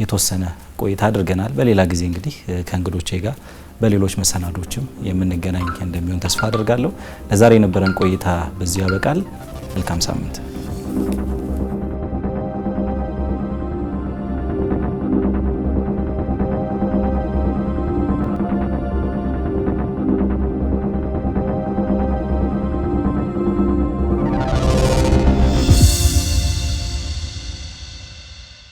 A: የተወሰነ ቆይታ አድርገናል። በሌላ ጊዜ እንግዲህ ከእንግዶቼ ጋር በሌሎች መሰናዶችም የምንገናኝ እንደሚሆን ተስፋ አድርጋለሁ። ለዛሬ የነበረን ቆይታ በዚህ ያበቃል። መልካም ሳምንት።